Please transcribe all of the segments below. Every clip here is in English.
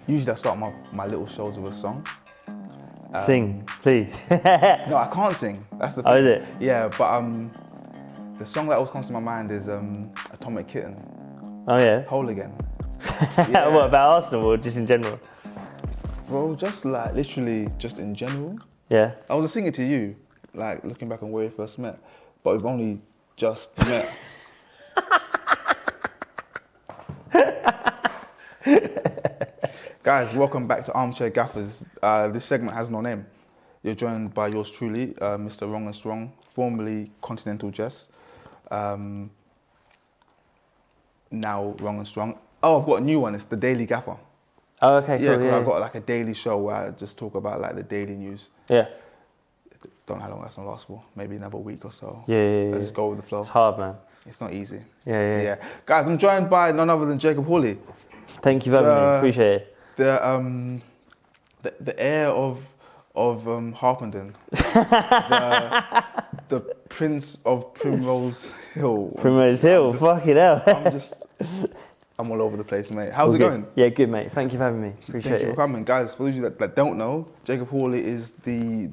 Usually I start my little shows with a song. Sing, please. No, I can't sing. That's the thing. Oh, is it? Yeah, but the song that always comes to my mind is Atomic Kitten. Oh yeah. Whole Again. What about Arsenal or just in general? Bro, just like literally just in general. Yeah. I was singing to you, like looking back on where we first met, but we've only just met. Guys, welcome back to Armchair Gaffers. This segment has no name. You're joined by yours truly, Mr. Wrong and Strong, formerly Continental Jess. Now Wrong and Strong. Oh, I've got a new one. It's the Daily Gaffer. Oh, okay, Yeah, cool. because I've got like a daily show where I just talk about like the daily news. Yeah. Don't know how long that's gonna last for. Maybe another week or so. Yeah. Let's just go with the flow. It's hard, man. It's not easy. Yeah. Guys, I'm joined by none other than Jacob Hawley. Thank you for having me. Appreciate it. The heir of Harpenden. the Prince of Primrose Hill. Primrose Hill, fucking hell. I'm all over the place, mate. How's it going? Yeah, good, mate. Thank you for having me. Appreciate it. Thank you for coming. Guys, for those of you that don't know, Jacob Hawley is the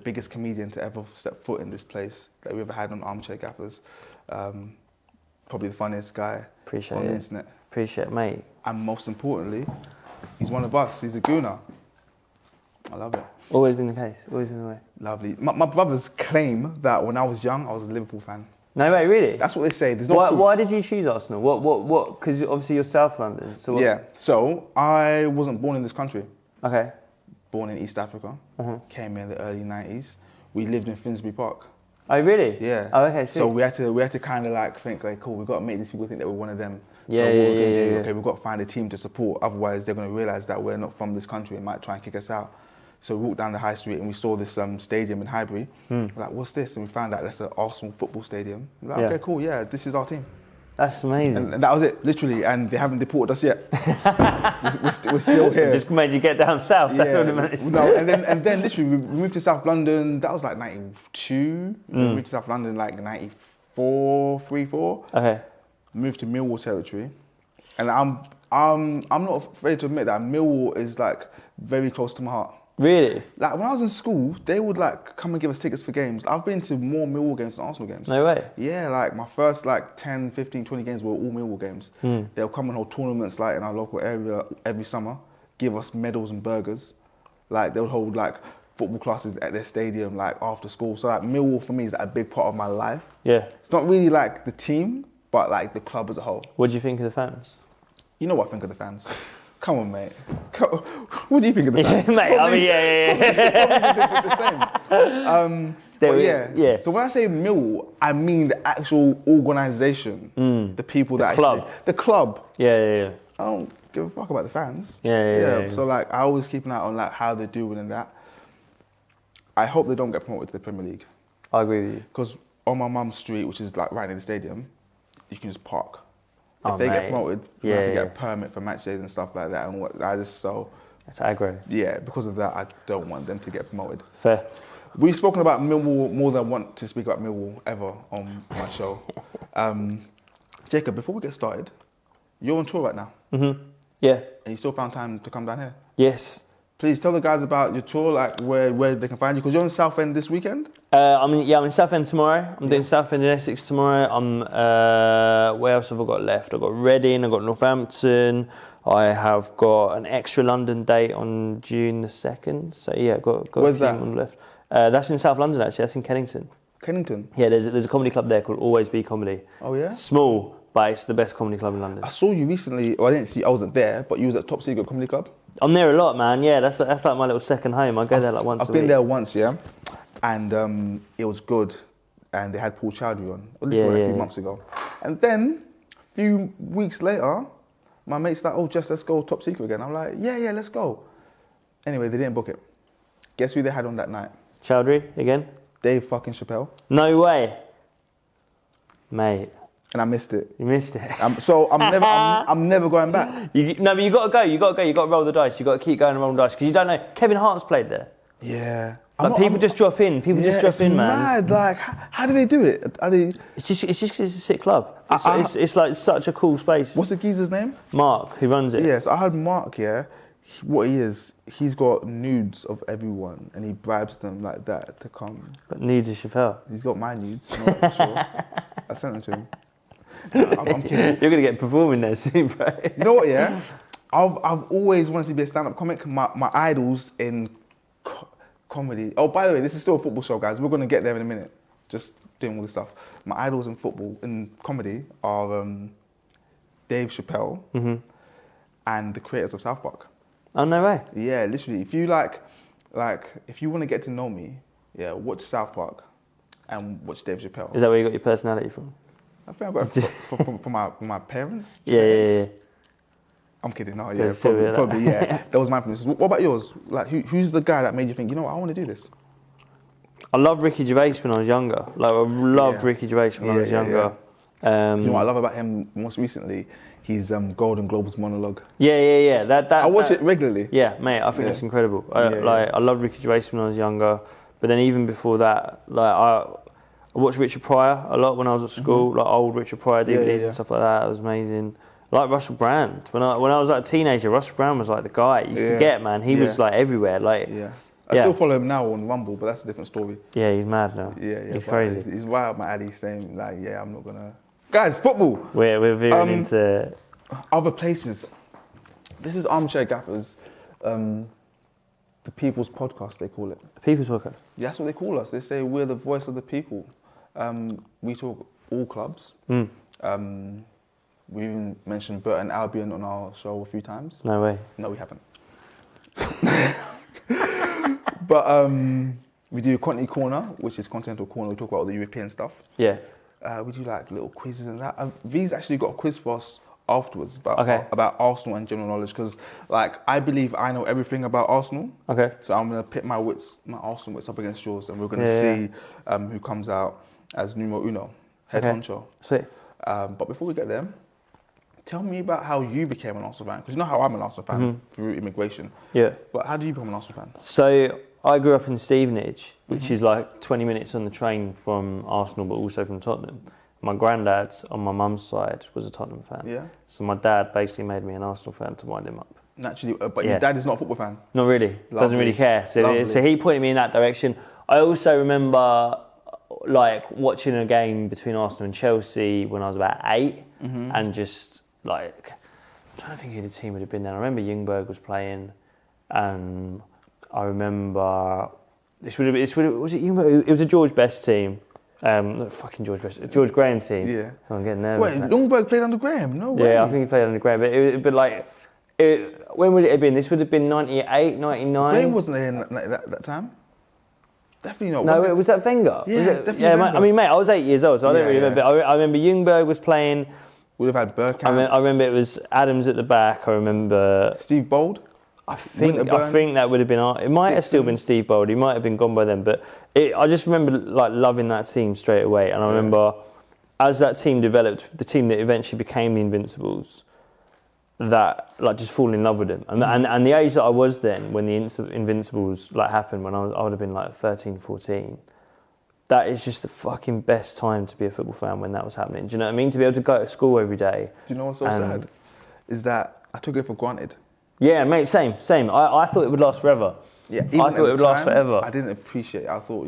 biggest comedian to ever step foot in this place that we ever had on Armchair Gaffers. Probably the funniest guy on the internet. Appreciate it, mate. And most importantly, he's one of us. He's a gooner. I love it. Always been the case. Always been the way. Lovely. My brothers claim that when I was young, I was a Liverpool fan. No way, really? That's what they say. There's no proof. Why did you choose Arsenal? What? Because obviously you're South London. So what? Yeah. So I wasn't born in this country. Okay. Born in East Africa. Came here in the early 90s. We lived in Finsbury Park. Oh, really? Yeah. Oh, okay. Sweet. So we had to kind of like think, like, cool, we've got to make these people think that we're one of them. Yeah, so what we're going to do, yeah. okay, we've got to find a team to support. Otherwise, they're going to realise that we're not from this country and might try and kick us out. So we walked down the high street and we saw this stadium in Highbury. We're like, what's this? And we found out that's an Arsenal football stadium. We're like, okay, cool, yeah, this is our team. That's amazing. And that was it, literally. And they haven't deported us yet. we're still here. Just made you get down south. That's what it managed. No, and then literally we moved to South London. That was like 92. We moved to South London like 94, 3-4. Okay. Moved to Millwall territory, and I'm not afraid to admit that Millwall is like very close to my heart. Really? Like when I was in school, they would like come and give us tickets for games. I've been to more Millwall games than Arsenal games. No way. Yeah, like my first like 10, 15, 20 games were all Millwall games. They'll come and hold tournaments like in our local area every summer, give us medals and burgers. Like they'll hold like football classes at their stadium like after school. So like Millwall for me is like a big part of my life. Yeah. It's not really like the team, but like the club as a whole. What do you think of the fans? You know what I think of the fans. Come on, mate. What do you think of the fans? Mate, Probably, yeah. the same. So when I say Millwall, I mean the actual organisation, the people that club. The club. Yeah. I don't give a fuck about the fans. Yeah. So like, I always keep an eye on like how they're doing and that. I hope they don't get promoted to the Premier League. I agree with you. Because on my mum's street, which is like right near the stadium, you can just park. Oh, if they mate. get promoted, you have to get a permit for match days and stuff like that. And That's aggro. Yeah, because of that, I don't want them to get promoted. Fair. We've spoken about Millwall more than I want to speak about Millwall ever on my show. Jacob, before we get started, you're on tour right now. Yeah. And you still found time to come down here. Yes. Please tell the guys about your tour, like where they can find you, because you're in Southend this weekend. I'm in Southend tomorrow. I'm doing Southend in Essex tomorrow. Where else have I got left? I've got Reading, I've got Northampton. I have got an extra London date on June the 2nd. So yeah, I've got Where's a few that? more left. That's in South London actually. That's in Kennington. Kennington? Yeah, there's a comedy club there called Always Be Comedy. Oh yeah? Small, but it's the best comedy club in London. I saw you recently, I wasn't there, but you was at Top Secret Comedy Club. I'm there a lot, man. Yeah, that's like my little second home. I go there like once a week. I've been there once, yeah, and it was good. And they had Paul Chowdhury on, a few months ago. And then, a few weeks later, my mate's like, oh, just let's go Top Secret again. I'm like, yeah, let's go. Anyway, they didn't book it. Guess who they had on that night? Chowdhury again? Dave fucking Chappelle. No way. Mate. And I missed it. You missed it. So I'm never going back. But you got to go. You got to roll the dice. You got to keep going and roll the dice because you don't know. Kevin Hart's played there. Yeah. Like people just drop in. People just drop in, man. Mad. Like, how do they do it? Are they? It's just 'cause it's a sick club. It's like such a cool space. What's the geezer's name? Mark, who runs it. Yes, I heard Mark. Yeah, what he is, he's got nudes of everyone, and he bribes them like that to come. But nudes of Chappelle. He's got my nudes. I'm not sure. I sent them to him. No, I'm kidding. You're gonna get performing there soon, bro. You know what? Yeah, I've always wanted to be a stand-up comic. My idols in comedy. Oh, by the way, this is still a football show, guys. We're gonna get there in a minute. Just doing all this stuff. My idols in football, in comedy, are Dave Chappelle and the creators of South Park. Oh, no way. Yeah, literally. If you if you want to get to know me, yeah, watch South Park and watch Dave Chappelle. Is that where you got your personality from? I think I got it from my parents. Yeah. I'm kidding. No, yeah, probably, yeah. That was my influence. What about yours? Like, who's the guy that made you think, you know what, I want to do this? I loved Ricky Gervais when I was younger. Like, I loved Ricky Gervais when I was younger. Do you know what I love about him most recently? His Golden Globes monologue. Yeah. That I watch it regularly. Yeah, mate, I think that's incredible. I loved Ricky Gervais when I was younger, but then even before that, like I watched Richard Pryor a lot when I was at school, like old Richard Pryor DVDs and stuff like that. It was amazing. Like Russell Brand. When I was like a teenager, Russell Brand was like the guy. You forget, man. He was like everywhere. Like, I still follow him now on Rumble, but that's a different story. Yeah, he's mad now. Yeah. He's crazy. He's right up my alley, saying like, yeah, I'm not gonna. Guys, football. We're veering into other places. This is Armchair Gaffers, the People's Podcast. They call it. People's Podcast. Yeah, that's what they call us. They say we're the voice of the people. We talk all clubs. We even mentioned Burton Albion on our show a few times. No way. No, we haven't. But we do Conti Corner, which is Continental Corner. We talk about all the European stuff. Yeah. We do like little quizzes and that. V's actually got a quiz for us afterwards about Arsenal and general knowledge, because like I believe I know everything about Arsenal. Okay. So I'm gonna pit my Arsenal wits up against yours, and we're gonna see who comes out as numero uno, head honcho. Sweet. But before we get there, tell me about how you became an Arsenal fan, because you know how I'm an Arsenal fan through immigration. Yeah. But how did you become an Arsenal fan? So I grew up in Stevenage, which is like 20 minutes on the train from Arsenal, but also from Tottenham. My granddad, on my mum's side, was a Tottenham fan. Yeah. So my dad basically made me an Arsenal fan to wind him up. Naturally, but your dad is not a football fan? Not really. Lovely. Doesn't really care. So he pointed me in that direction. I also remember like watching a game between Arsenal and Chelsea when I was about 8, and just like, I'm trying to think who the team would have been then. I remember Ljungberg was playing, and I remember was it Ljungberg? It was a George Best team. Not fucking George Best, George Graham team. Yeah. So I'm getting nervous. Wait, Ljungberg played under Graham? No way. Yeah, I think he played under Graham. But when would it have been? This would have been 98, 99. Graham wasn't there in that time. Definitely not. No, was that Wenger? Yeah, definitely Wenger. I mean, mate, I was 8 years old, so I don't really remember. I remember Ljungberg was playing. We'd have had Bergkamp. I remember it was Adams at the back. I remember Steve Bold. I think that would have been. It might have still been Steve Bold. He might have been gone by then, but I just remember like loving that team straight away. And I remember as that team developed, the team that eventually became the Invincibles, that like just falling in love with them. And the age that I was then when the Invincibles like happened, when I would have been like 13, 14. That is just the fucking best time to be a football fan when that was happening. Do you know what I mean? To be able to go to school every day. Do you know what's so sad? Is that I took it for granted. Yeah, mate, same. I thought it would last forever. Yeah, I thought it would last forever. I didn't appreciate it. I thought,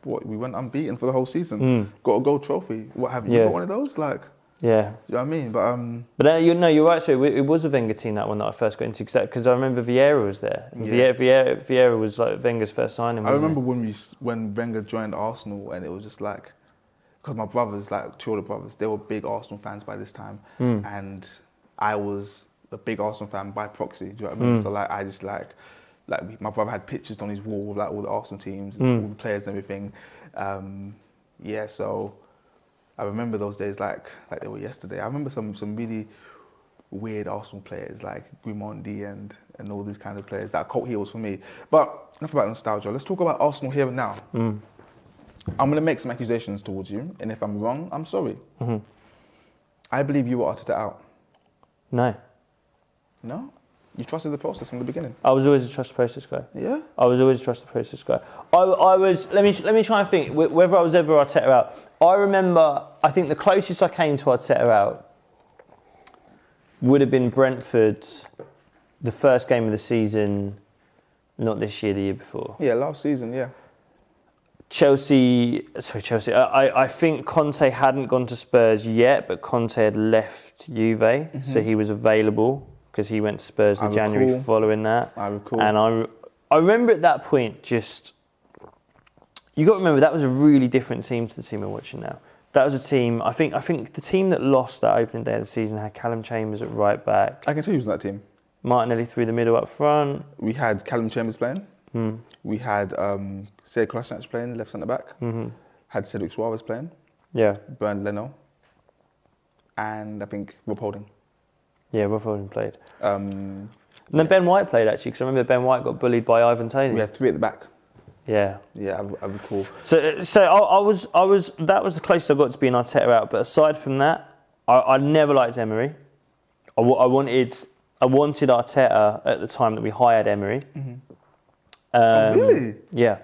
we went unbeaten for the whole season. Got a gold trophy. What have you got one of those? Like, yeah. You know what I mean? But then, you're right. So it was a Wenger team, that one that I first got into, because I remember Vieira was there. Yeah. Vieira was like Wenger's first signing. I remember when Wenger joined Arsenal, and it was just like, because my brothers, like 2 older brothers, they were big Arsenal fans by this time, and I was a big Arsenal fan by proxy. Do you know what I mean? So like I just like my brother had pictures on his wall of like all the Arsenal teams, and all the players and everything. So I remember those days like they were yesterday. I remember some really weird Arsenal players like Grimondi and all these kind of players that are cult heroes for me. But enough about nostalgia. Let's talk about Arsenal here and now. I'm going to make some accusations towards you, and if I'm wrong, I'm sorry. I believe you were Arteta out. No. No? You trusted the process from the beginning. I was always a trust the process guy. Yeah. I was always a trust the process guy. I was. Let me try and think whether I was ever Arteta out. I remember. I think the closest I came to Arteta out would have been Brentford, the first game of the season, not this year, the year before. Yeah, last season. Yeah. Chelsea. I think Conte hadn't gone to Spurs yet, but Conte had left Juve, so he was available because he went to Spurs in January following that. I recall. And I remember at that point, just you got to remember that was a really different team to the team we're watching now. That was a team. I think the team that lost that opening day of the season had Callum Chambers at right back. I can tell you who's on that team. Martinelli through the middle up front. We had Callum Chambers playing. We had Sead Kolasinac playing left centre back. Had Cedric Suarez playing. Yeah. Bernd Leno. And I think Rob Holding. Yeah, Rob Holding played. And then Ben White played actually, because I remember Ben White got bullied by Ivan Toney. We had 3 at the back. Yeah. Yeah, I recall. So I was that was the closest I got to being Arteta out. But aside from that, I never liked Emery. I wanted Arteta at the time that we hired Emery. Oh, really? Yeah.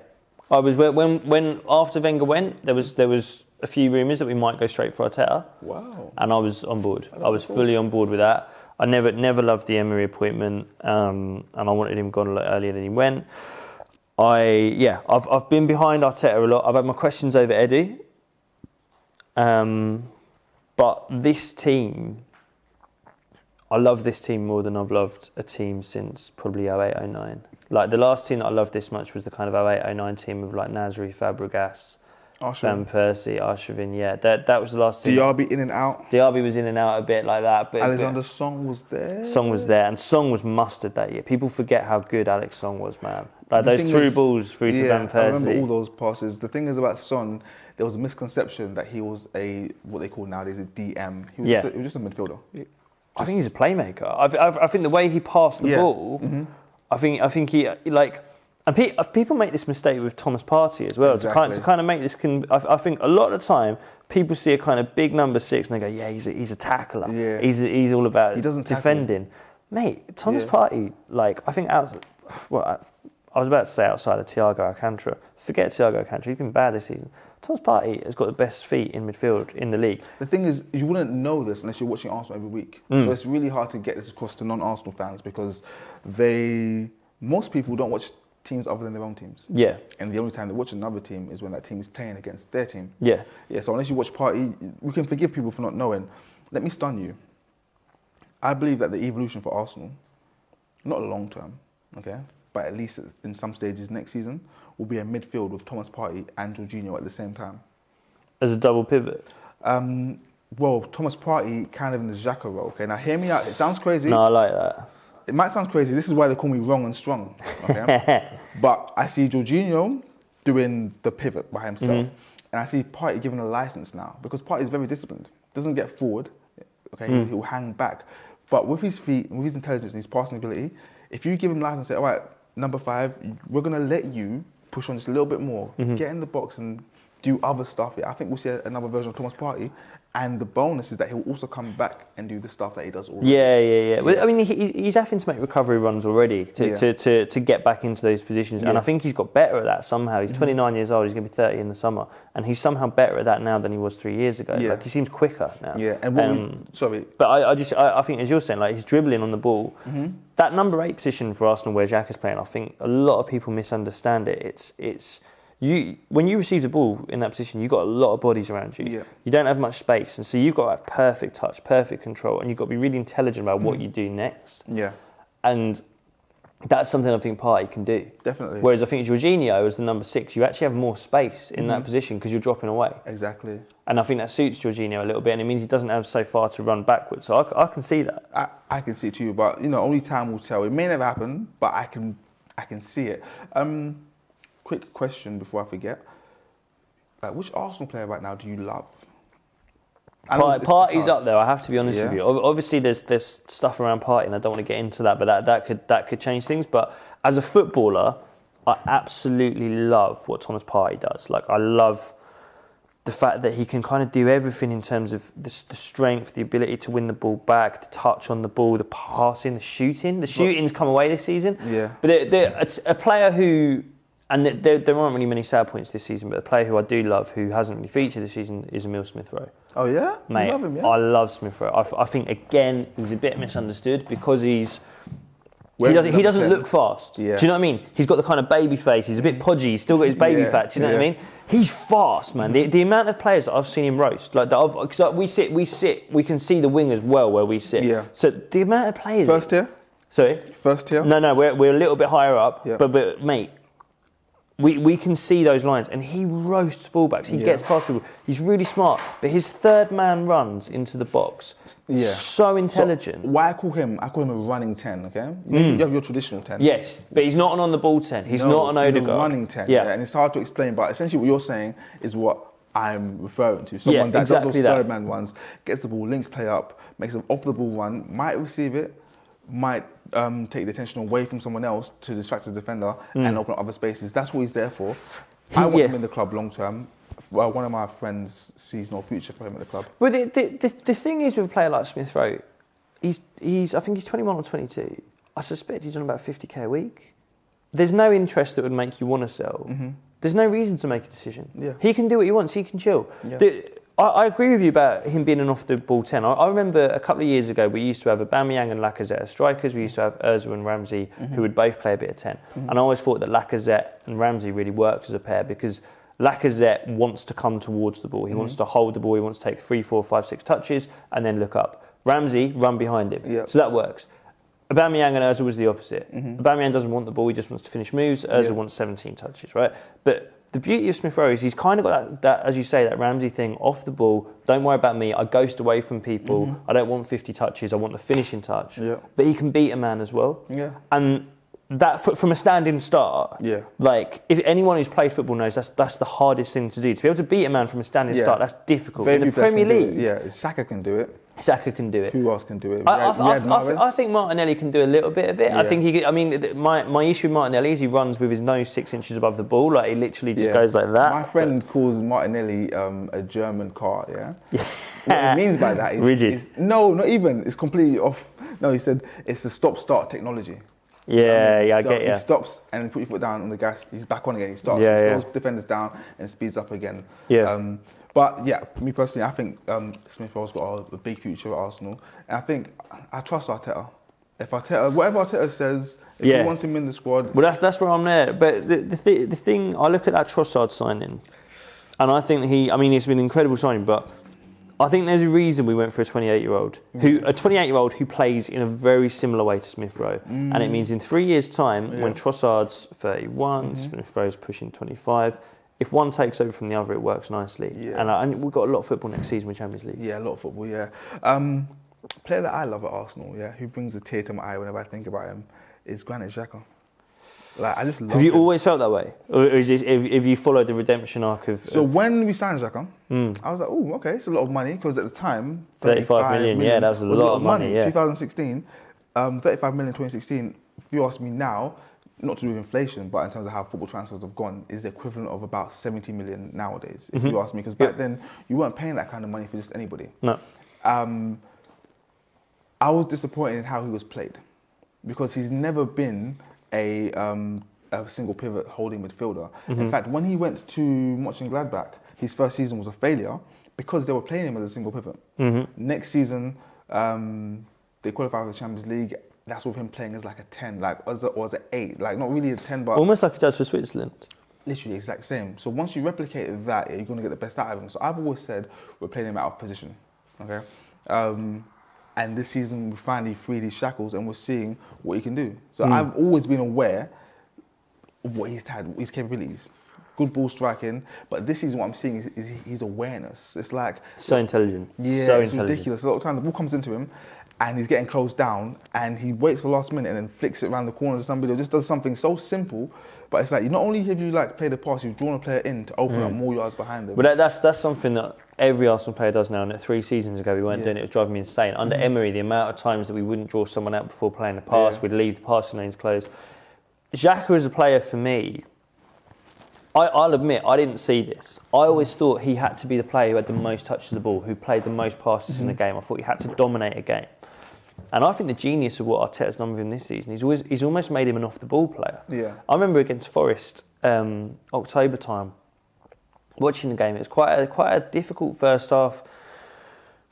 I was when after Wenger went, there was a few rumours that we might go straight for Arteta. Wow. And I was on board. I was fully on board with that. I never loved the Emery appointment, and I wanted him gone a lot earlier than he went. I've been behind Arteta a lot. I've had my questions over Eddie. But this team, I love this team more than I've loved a team since probably 08-09. Like the last team that I loved this much was the kind of 08-09 team of like Nasri, Fabregas, Van Persie, Arshavin. Yeah, that was the last team. Diaby in and out. Diaby was in and out a bit like that. But Alexander Song was there. Song was there, and Song was mustard that year. People forget how good Alex Song was, man. Like those through balls through to Van Persie. I remember all those passes. The thing is about Son, there was a misconception that he was what they call nowadays a DM. He was just a midfielder. I think he's a playmaker. I think the way he passed the ball, I think he like. And people make this mistake with Thomas Partey as well. Exactly. To kind of make this, I think a lot of the time people see a kind of big number 6 and they go, yeah, he's a tackler. Yeah. He's all about defending. Mate, Thomas Partey, like I think I was about to say outside of Thiago Alcantara. Forget Thiago Alcantara. He's been bad this season. Thomas Partey has got the best feet in midfield in the league. The thing is, you wouldn't know this unless you're watching Arsenal every week. So it's really hard to get this across to non-Arsenal fans because most people don't watch teams other than their own teams. Yeah. And the only time they watch another team is when that team is playing against their team. Yeah. Yeah, so unless you watch Partey, we can forgive people for not knowing. Let me stun you. I believe that the evolution for Arsenal, not long term, okay, but at least in some stages next season, will be a midfield with Thomas Partey and Jorginho at the same time. As a double pivot? Well, Thomas Partey kind of in the Xhaka role, okay? Now hear me out, it sounds crazy. No, I like that. It might sound crazy. This is why they call me wrong and strong. Okay? But I see Jorginho doing the pivot by himself. And I see Partey given a license now because Partey is very disciplined. Doesn't get forward. Okay, he'll hang back. But with his feet, with his intelligence and his passing ability, if you give him license and say, all right, number 5, we're going to let you push on just a little bit more, get in the box and do other stuff. Yeah, I think we'll see another version of Thomas Partey. And the bonus is that he'll also come back and do the stuff that he does already. Yeah. Well, I mean, he's having to make recovery runs already to get back into those positions. And I think he's got better at that somehow. He's 29 years old. He's going to be 30 in the summer. And he's somehow better at that now than he was 3 years ago. Yeah. Like, he seems quicker now. Yeah, and sorry. But I think, as you're saying, like, he's dribbling on the ball. That number 8 position for Arsenal where Xhaka's playing, I think a lot of people misunderstand it. It's when you receive the ball in that position, you've got a lot of bodies around you. Yeah. You don't have much space, and so you've got to have perfect touch, perfect control, and you've got to be really intelligent about what you do next. Yeah. And that's something I think Partey can do. Definitely. Whereas I think Jorginho, as the number 6, you actually have more space in that position because you're dropping away. Exactly. And I think that suits Jorginho a little bit, and it means he doesn't have so far to run backwards. So I can see that. I can see it too, but only time will tell. It may never happen, but I can see it. Quick question before I forget. Which Arsenal player right now do you love? Partey's up there, I have to be honest with you. Obviously, there's stuff around Partey, and I don't want to get into that, but that could change things. But as a footballer, I absolutely love what Thomas Partey does. Like, I love the fact that he can kind of do everything in terms of the strength, the ability to win the ball back, the touch on the ball, the passing, the shooting. The shooting's come away this season. Yeah. But they're a player who, and there aren't really many sad points this season, but a player who I do love, who hasn't really featured this season, is Emil Smith-Rowe. Oh, yeah? Mate, you love him, yeah? I love Smith-Rowe. I think, again, he's a bit misunderstood because he doesn't look fast. Yeah. Do you know what I mean? He's got the kind of baby face. He's a bit podgy. He's still got his baby fat. Do you know what I mean? He's fast, man. The amount of players that I've seen him roast, like that, because we can see the wing as well where we sit. Yeah. So the amount of players. First tier? Sorry. First tier? No, we're a little bit higher up. Yeah. But mate, we can see those lines, and he roasts fullbacks. He gets past people. He's really smart. But his third man runs into the box. Yeah. So intelligent. So why I call him a running 10, okay? You have your traditional 10. Yes, but he's not an on-the-ball 10. He's not an Odegaard. He's a running 10, yeah. And it's hard to explain, but essentially what you're saying is what I'm referring to. Someone that does those third man runs, gets the ball, links play up, makes an off-the-ball run, might receive it, might take the attention away from someone else to distract the defender and open up other spaces. That's what he's there for. I want him in the club long term. Well, one of my friends sees no future for him at the club. Well, the thing is with a player like Smith-Rowe, I think he's 21 or 22. I suspect he's on about 50k a week. There's no interest that would make you want to sell. Mm-hmm. There's no reason to make a decision. Yeah. He can do what he wants. He can chill. Yeah. I agree with you about him being an off-the-ball 10. I remember a couple of years ago we used to have Aubameyang and Lacazette as strikers. We used to have Ozil and Ramsey, who would both play a bit of 10. And I always thought that Lacazette and Ramsey really worked as a pair because Lacazette wants to come towards the ball. He wants to hold the ball. He wants to take 3, 4, 5, 6 touches and then look up. Ramsey, run behind him. Yep. So that works. Aubameyang and Ozil was the opposite. Aubameyang doesn't want the ball. He just wants to finish moves. Ozil wants 17 touches, right? But the beauty of Smith-Rowe is he's kind of got that, as you say, that Ramsey thing, off the ball. Don't worry about me. I ghost away from people. I don't want 50 touches. I want the finishing touch. Yeah. But he can beat a man as well. Yeah. And that from a standing start, like if anyone who's played football knows that's the hardest thing to do. To be able to beat a man from a standing start, that's difficult. Very in the Premier League, Saka can do it. Saka can do it. Who else can do it? I think Martinelli can do a little bit of it. Yeah. I think he. I mean, my issue with Martinelli is he runs with his nose 6 inches above the ball. Like he literally just goes like that. My friend calls Martinelli a German car. Yeah. What he means by that is rigid. No, not even. It's completely off. No, he said it's a stop-start technology. I get you. He stops and put your foot down on the gas. He's back on again. He starts. He slows defenders down and speeds up again. Yeah. But yeah, for me personally, I think Smith-Rowe's got a big future at Arsenal, and I think I trust Arteta. If Arteta, whatever Arteta says, if he wants him in the squad, well, that's where I'm there. But the thing, I look at that Trossard signing, and I think it's been an incredible signing, but I think there's a reason we went for a 28-year-old who plays in a very similar way to Smith-Rowe, and it means in 3 years' time, when Trossard's 31, Smith-Rowe's pushing 25. If one takes over from the other, it works nicely. Yeah. And we've got a lot of football next season with Champions League. Yeah, a lot of football, yeah. Player that I love at Arsenal, who brings a tear to my eye whenever I think about him, is Granit Xhaka. Like, I just love him. Have you always felt that way? Or have you followed the redemption arc of... So when we signed Xhaka, I was like, oh, okay, it's a lot of money, because at the time... 35 million, yeah, that was a lot of money, yeah. 2016, 35 million in 2016, if you ask me now, not to do with inflation, but in terms of how football transfers have gone, is the equivalent of about 70 million nowadays, if you ask me. Because back then, you weren't paying that kind of money for just anybody. No. I was disappointed in how he was played, because he's never been a single pivot holding midfielder. In fact, when he went to Mönchengladbach, his first season was a failure because they were playing him as a single pivot. Next season, they qualified for the Champions League. That's with him playing as like a 10, or as an 8, like not really a 10, but... Almost like he does for Switzerland. Literally, exact same. So once you replicate that, you're going to get the best out of him. So I've always said we're playing him out of position, okay? And this season we finally freed his shackles and we're seeing what he can do. So I've always been aware of what he's had, his capabilities. Good ball striking, but this season what I'm seeing is his awareness. It's like... So intelligent. Yeah, so it's ridiculous. A lot of times the ball comes into him, and he's getting closed down, and he waits for the last minute and then flicks it around the corner to somebody, or just does something so simple. But it's like, not only have you played a pass, you've drawn a player in to open up more yards behind them. But that's something that every Arsenal player does now. And 3 seasons ago we weren't doing it. It was driving me insane. Under Emery, the amount of times that we wouldn't draw someone out before playing the pass, we'd leave the passing lanes closed. Xhaka as a player for me, I'll admit, I didn't see this. I always thought he had to be the player who had the most touches of the ball, who played the most passes in the game. I thought he had to dominate a game. And I think the genius of what Arteta's done with him this season, he's almost made him an off-the-ball player. Yeah. I remember against Forest, October time, watching the game. It was quite a difficult first half.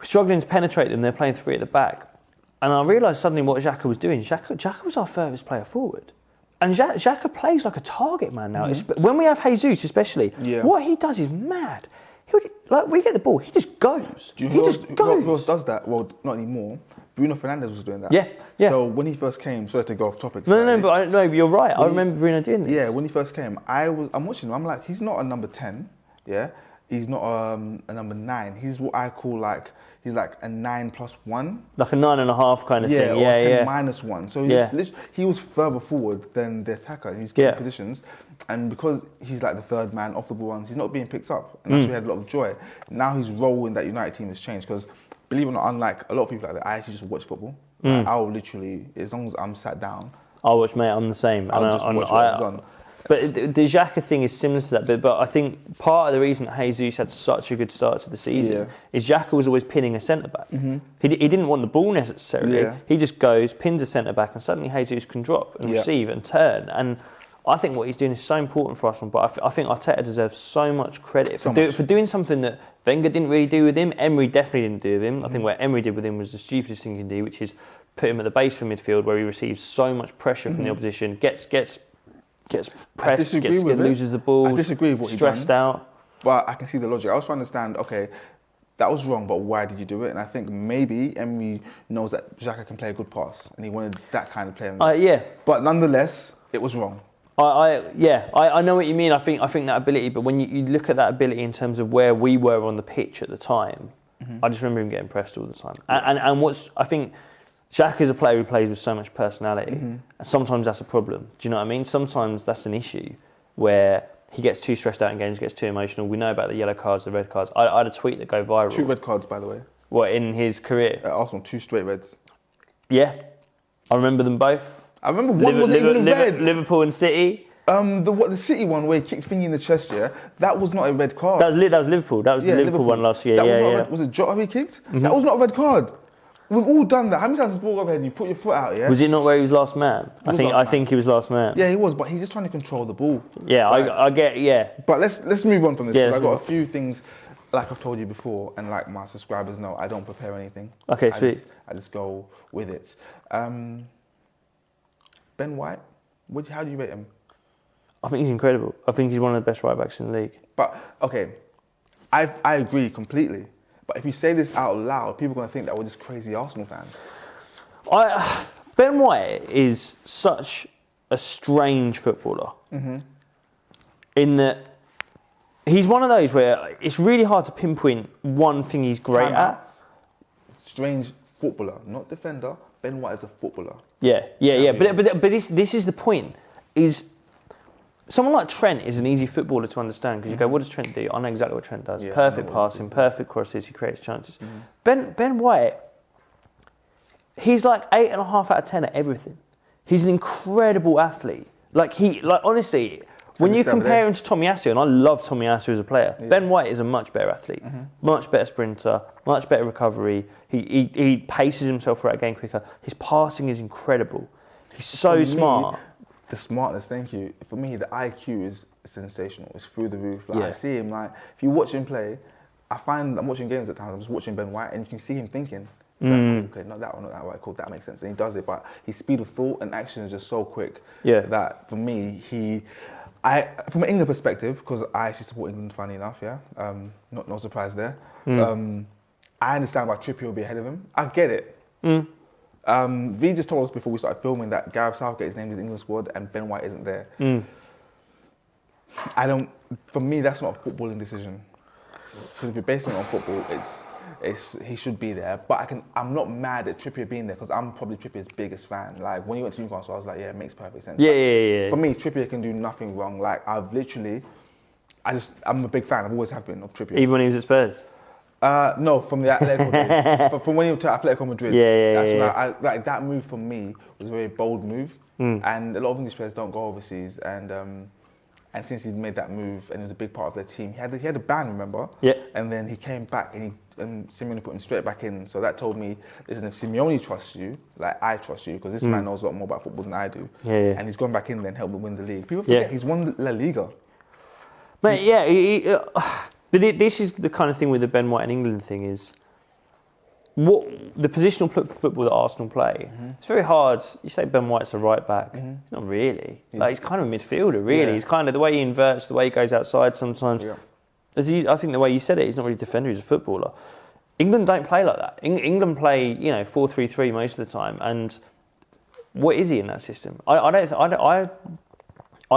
We're struggling to penetrate them. They're playing 3 at the back. And I realised suddenly what Xhaka was doing. Xhaka was our furthest player forward. And Xhaka plays like a target man now. When we have Jesus especially, what he does is mad. We get the ball, he just goes. Who else does that? Well, not anymore. Bruno Fernandes was doing that. Yeah. So when he first came, sorry to go off topic. No, but you're right. I remember Bruno doing this. Yeah, when he first came, I'm watching him. I'm like, he's not a number 10. Yeah, he's not a number 9. He's what I call he's like a 9+1. Like a 9.5 kind of thing. Or 10 -1. So he was further forward than the attacker. He's getting positions. And because he's like the third man off the ball runs, he's not being picked up. And that's why we had a lot of joy. Now his role in that United team has changed because, believe it or not, unlike a lot of people like that, I actually just watch football. Like, I'll literally, as long as I'm sat down, I'll watch, mate. I'm the same. I'll just watch what's on. But the Xhaka thing is similar to that. But I think part of the reason that Jesus had such a good start to the season is Xhaka was always pinning a centre-back. He didn't want the ball necessarily. Yeah. He just goes, pins a centre-back, and suddenly Jesus can drop and receive and turn. And I think what he's doing is so important for Arsenal. But I think Arteta deserves so much credit for doing something that Wenger didn't really do with him. Emery definitely didn't do with him. I think what Emery did with him was the stupidest thing he can do, which is put him at the base of midfield where he receives so much pressure from the opposition, gets pressed, loses the ball. I disagree with what he stressed out. But I can see the logic. I also understand, okay, that was wrong, but why did you do it? And I think maybe Emery knows that Xhaka can play a good pass, and he wanted that kind of player. But nonetheless, it was wrong. I know what you mean. I think that ability, but when you look at that ability in terms of where we were on the pitch at the time, I just remember him getting pressed all the time. And I think Xhaka is a player who plays with so much personality, and sometimes that's a problem. Do you know what I mean? Sometimes that's an issue where he gets too stressed out in games, gets too emotional. We know about the yellow cards, the red cards. I had a tweet that go viral. 2 red cards, by the way. What, in his career? At Arsenal, 2 straight reds. Yeah, I remember them both. I remember one wasn't even a red. Liverpool and City. The City one where he kicked Thingy in the chest, that was not a red card. That was Liverpool. That was the Liverpool one last year. Was it Jota he kicked? That was not a red card. We've all done that. How many times has the ball overhead and you put your foot out, Was it not where he was last man? I think he was last man. Yeah, he was, but he's just trying to control the ball. Yeah, I get, But let's move on from this, because I've got a few things, like I've told you before, and like my subscribers know, I don't prepare anything. Okay, sweet. I just go with it. Ben White, how do you rate him? I think he's incredible. I think he's one of the best right-backs in the league. But, okay, I agree completely. But if you say this out loud, people are going to think that we're just crazy Arsenal fans. Ben White is such a strange footballer. In that he's one of those where it's really hard to pinpoint one thing he's great at. Strange footballer, not defender. Ben White is a footballer. Yeah. But this is the point. Is someone like Trent is an easy footballer to understand because you go, what does Trent do? I know exactly what Trent does. Perfect passing, perfect crosses, he creates chances. Ben White, he's like 8.5 out of 10 at everything. He's an incredible athlete. Honestly, when you compare him to Tomiyasu, and I love Tomiyasu as a player, Ben White is a much better athlete, much better sprinter, much better recovery. He paces himself throughout a game quicker. His passing is incredible. He's so smart. The smartness, thank you. For me, the IQ is sensational. It's through the roof. I see him, if you watch him play, I find I'm watching games at times, I'm just watching Ben White, and you can see him thinking, okay, not that one, not that one, cool, that makes sense. And he does it, but his speed of thought and action is just so quick that for me, from an England perspective, because I actually support England, funny enough, no surprise there. I understand why Trippier will be ahead of him. I get it. V just told us before we started filming that Gareth Southgate is named in the England squad and Ben White isn't there. For me, that's not a footballing decision. Because if you're basing it on football, he should be there. But I'm not mad at Trippier being there because I'm probably Trippier's biggest fan. Like when he went to Newcastle, I was like, yeah, it makes perfect sense. Yeah. For me, Trippier can do nothing wrong. Like I'm a big fan. I've always have been of Trippier. Even when he was at Spurs. No, from the Atletico days. But from when he went to Atletico Madrid. That's when that move for me was a very bold move. And a lot of English players don't go overseas. And And since he's made that move and he was a big part of their team, he had a ban, remember? Yeah. And then he came back and Simeone put him straight back in. So that told me, listen, if Simeone trusts you, like I trust you, because this man knows a lot more about football than I do. Yeah, yeah. And he's gone back in there and helped them win the league. People forget he's won La Liga. But but this is the kind of thing with the Ben White and England thing is, what the positional football that Arsenal play, it's very hard. You say Ben White's a right back. He's not really. He's kind of a midfielder, really. Yeah. He's kind of the way he inverts, the way he goes outside sometimes. Yeah. I think the way you said it, he's not really a defender, he's a footballer. England don't play like that. England play, 4-3-3 most of the time. And what is he in that system? I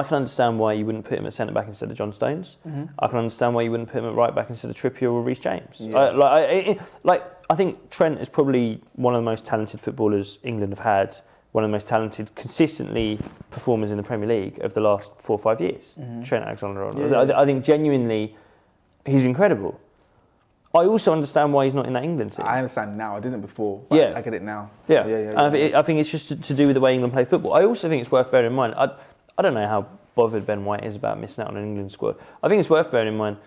can understand why you wouldn't put him at centre back instead of John Stones. I can understand why you wouldn't put him at right back instead of Trippier or Reece James. Yeah. I think Trent is probably one of the most talented footballers England have had. One of the most talented, consistently performers in the Premier League of the last 4 or 5 years. Trent Alexander-Arnold. Yeah. I think genuinely, he's incredible. I also understand why he's not in that England team. I understand now. I didn't before. But I get it now. Yeah. I think it's just to do with the way England play football. I also think it's worth bearing in mind. I don't know how bothered Ben White is about missing out on an England squad. I think it's worth bearing in mind.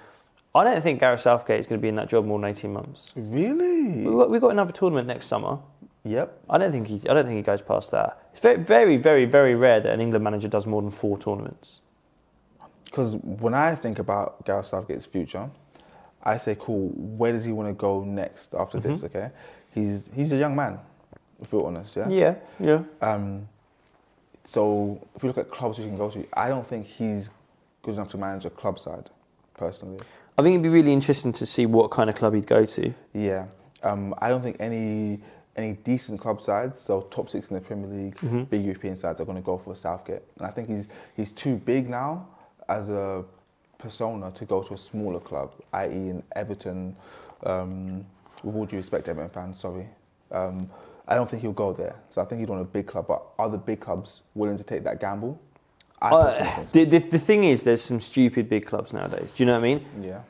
I don't think Gareth Southgate is going to be in that job more than 18 months. Really? We've got another tournament next summer. Yep. I don't think he goes past that. It's very, very, very, very rare that an England manager does more than 4 tournaments. Because when I think about Gareth Southgate's future, I say, cool, where does he want to go next after this, okay? He's a young man, if we're honest, yeah? Yeah. So if you look at clubs you can go to, I don't think he's good enough to manage a club side, personally. I think it'd be really interesting to see what kind of club he'd go to. Yeah. I don't think any decent club sides, so top 6 in the Premier League, big European sides, are going to go for Southgate. And I think he's too big now as a persona to go to a smaller club, i.e. in Everton, with all due respect to Everton fans, sorry. I don't think he'll go there. So I think he'd want a big club, but are the big clubs willing to take that gamble? The thing is, there's some stupid big clubs nowadays. Do you know what I mean? Yeah.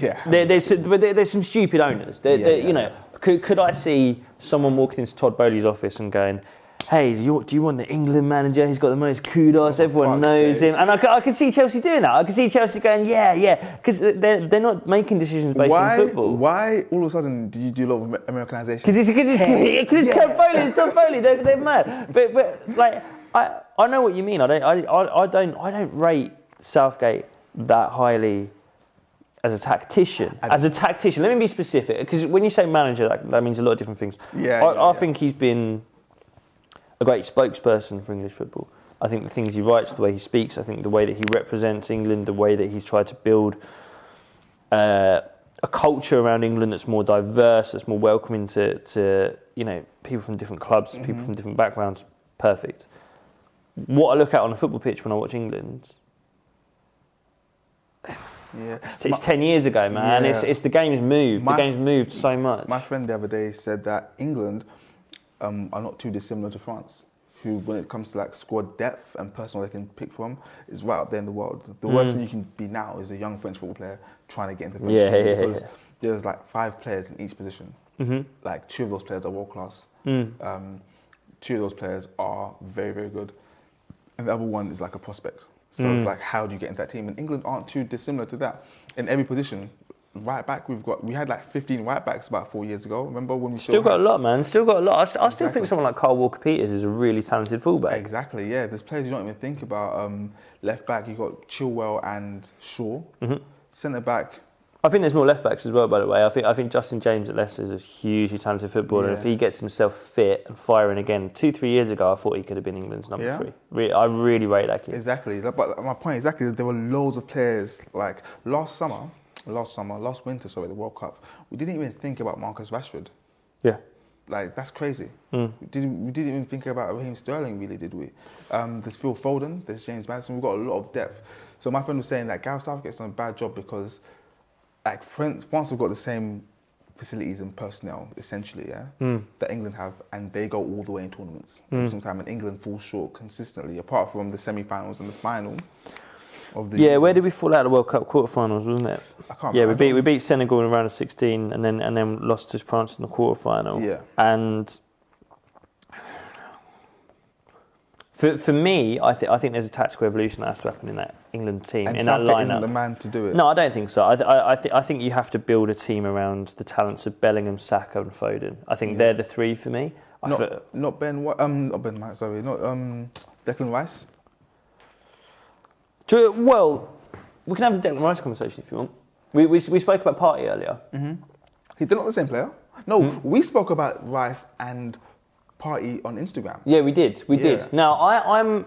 Yeah. There's some stupid owners. Could I see someone walking into Todd Bowley's office and going, hey, do you want the England manager? He's got the most kudos. Everyone knows him. And I could see Chelsea doing that. I could see Chelsea going, yeah. Because they're not making decisions based on football. Why all of a sudden do you do a lot of Americanization? Because it's Todd Bowley. It's Todd Bowley. They're mad. But like, I know what you mean. I don't rate Southgate that highly as a tactician. Let me be specific. Because when you say manager, that means a lot of different things. I think he's been a great spokesperson for English football. I think the things he writes, the way he speaks, I think the way that he represents England, the way that he's tried to build a culture around England that's more diverse, that's more welcoming to people from different clubs, people from different backgrounds. Perfect. What I look at on a football pitch when I watch England, it's 10 years ago, man. Yeah. It's the game's moved. The game's moved so much. My friend the other day said that England are not too dissimilar to France, who, when it comes to like squad depth and personnel they can pick from, is right up there in the world. The worst thing you can be now is a young French football player trying to get into the French team, because there's like 5 players in each position. Like 2 of those players are world class. 2 of those players are very, very good, and the other one is like a prospect. So it's like, how do you get into that team? And England aren't too dissimilar to that. In every position, right back, we had like 15 right backs about 4 years ago. Remember when we still got a lot, man. Still got a lot. I still think someone like Kyle Walker-Peters is a really talented fullback. Exactly, yeah. There's players you don't even think about. Left back, you got Chilwell and Shaw. Centre back. I think there's more left backs as well, by the way. I think Justin James at Leicester is a hugely talented footballer. Yeah. If he gets himself fit and firing again, 2-3 years ago, I thought he could have been England's number 3. I really rate that kid. Exactly. But my point exactly, there were loads of players like last winter, the World Cup. We didn't even think about Marcus Rashford. Yeah. Like, that's crazy. We didn't even think about Raheem Sterling, really, did we? There's Phil Foden, there's James Maddison. We've got a lot of depth. So my friend was saying that Gareth Southgate's done a bad job because like France have got the same facilities and personnel, essentially, that England have, and they go all the way in tournaments. Sometimes and England falls short consistently, apart from the semi-finals and the final of the Yeah, where did we fall out of the World Cup quarterfinals, wasn't it? I can't Yeah, remember. we beat Senegal in a round of 16 and then lost to France in the quarterfinal. Yeah. And For me, I think there's a tactical evolution that has to happen in that England team, And in that Southgate lineup. isn't the man to do it. No, I don't think so. I think you have to build a team around the talents of Bellingham, Saka, and Foden. I think they're the three for me. Not Ben White, sorry, not Declan Rice. Well, we can have the Declan Rice conversation if you want. We spoke about Partey earlier. Mm-hmm. They're not the same player. No, we spoke about Rice and Partey on Instagram. Yeah, we did. We did. Now, I'm...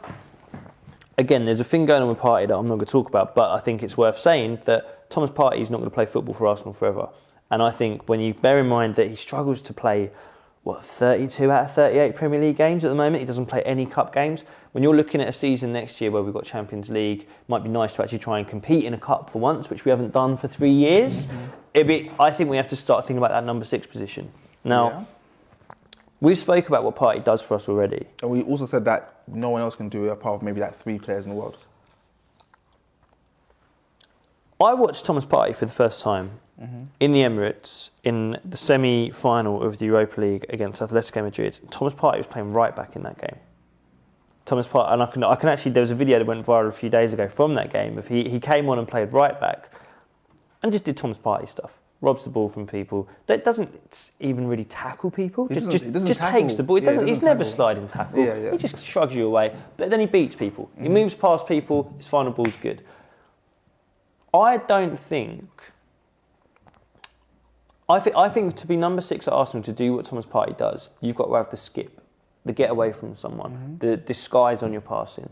Again, there's a thing going on with Partey that I'm not going to talk about, but I think it's worth saying that Thomas Partey is not going to play football for Arsenal forever. And I think when you bear in mind that he struggles to play, 32 out of 38 Premier League games at the moment, he doesn't play any cup games. When you're looking at a season next year where we've got Champions League, it might be nice to actually try and compete in a cup for once, which we haven't done for 3 years. I think we have to start thinking about that number 6 position. Now, we spoke about what Partey does for us already. And we also said that no one else can do it apart from maybe like 3 players in the world. I watched Thomas Partey for the first time in the Emirates in the semi-final of the Europa League against Atletico Madrid. Thomas Partey was playing right back in that game. Thomas Partey, and I can actually, there was a video that went viral a few days ago from that game. He came on and played right back and just did Thomas Partey stuff. Robs the ball from people. That doesn't even really tackle people. Just takes the ball. He's never sliding tackle. Yeah. He just shrugs you away. But then he beats people. He moves past people. His final ball's good. I think to be number 6 at Arsenal, to do what Thomas Partey does, you've got to have the skip, the get away from someone, the disguise on your passing.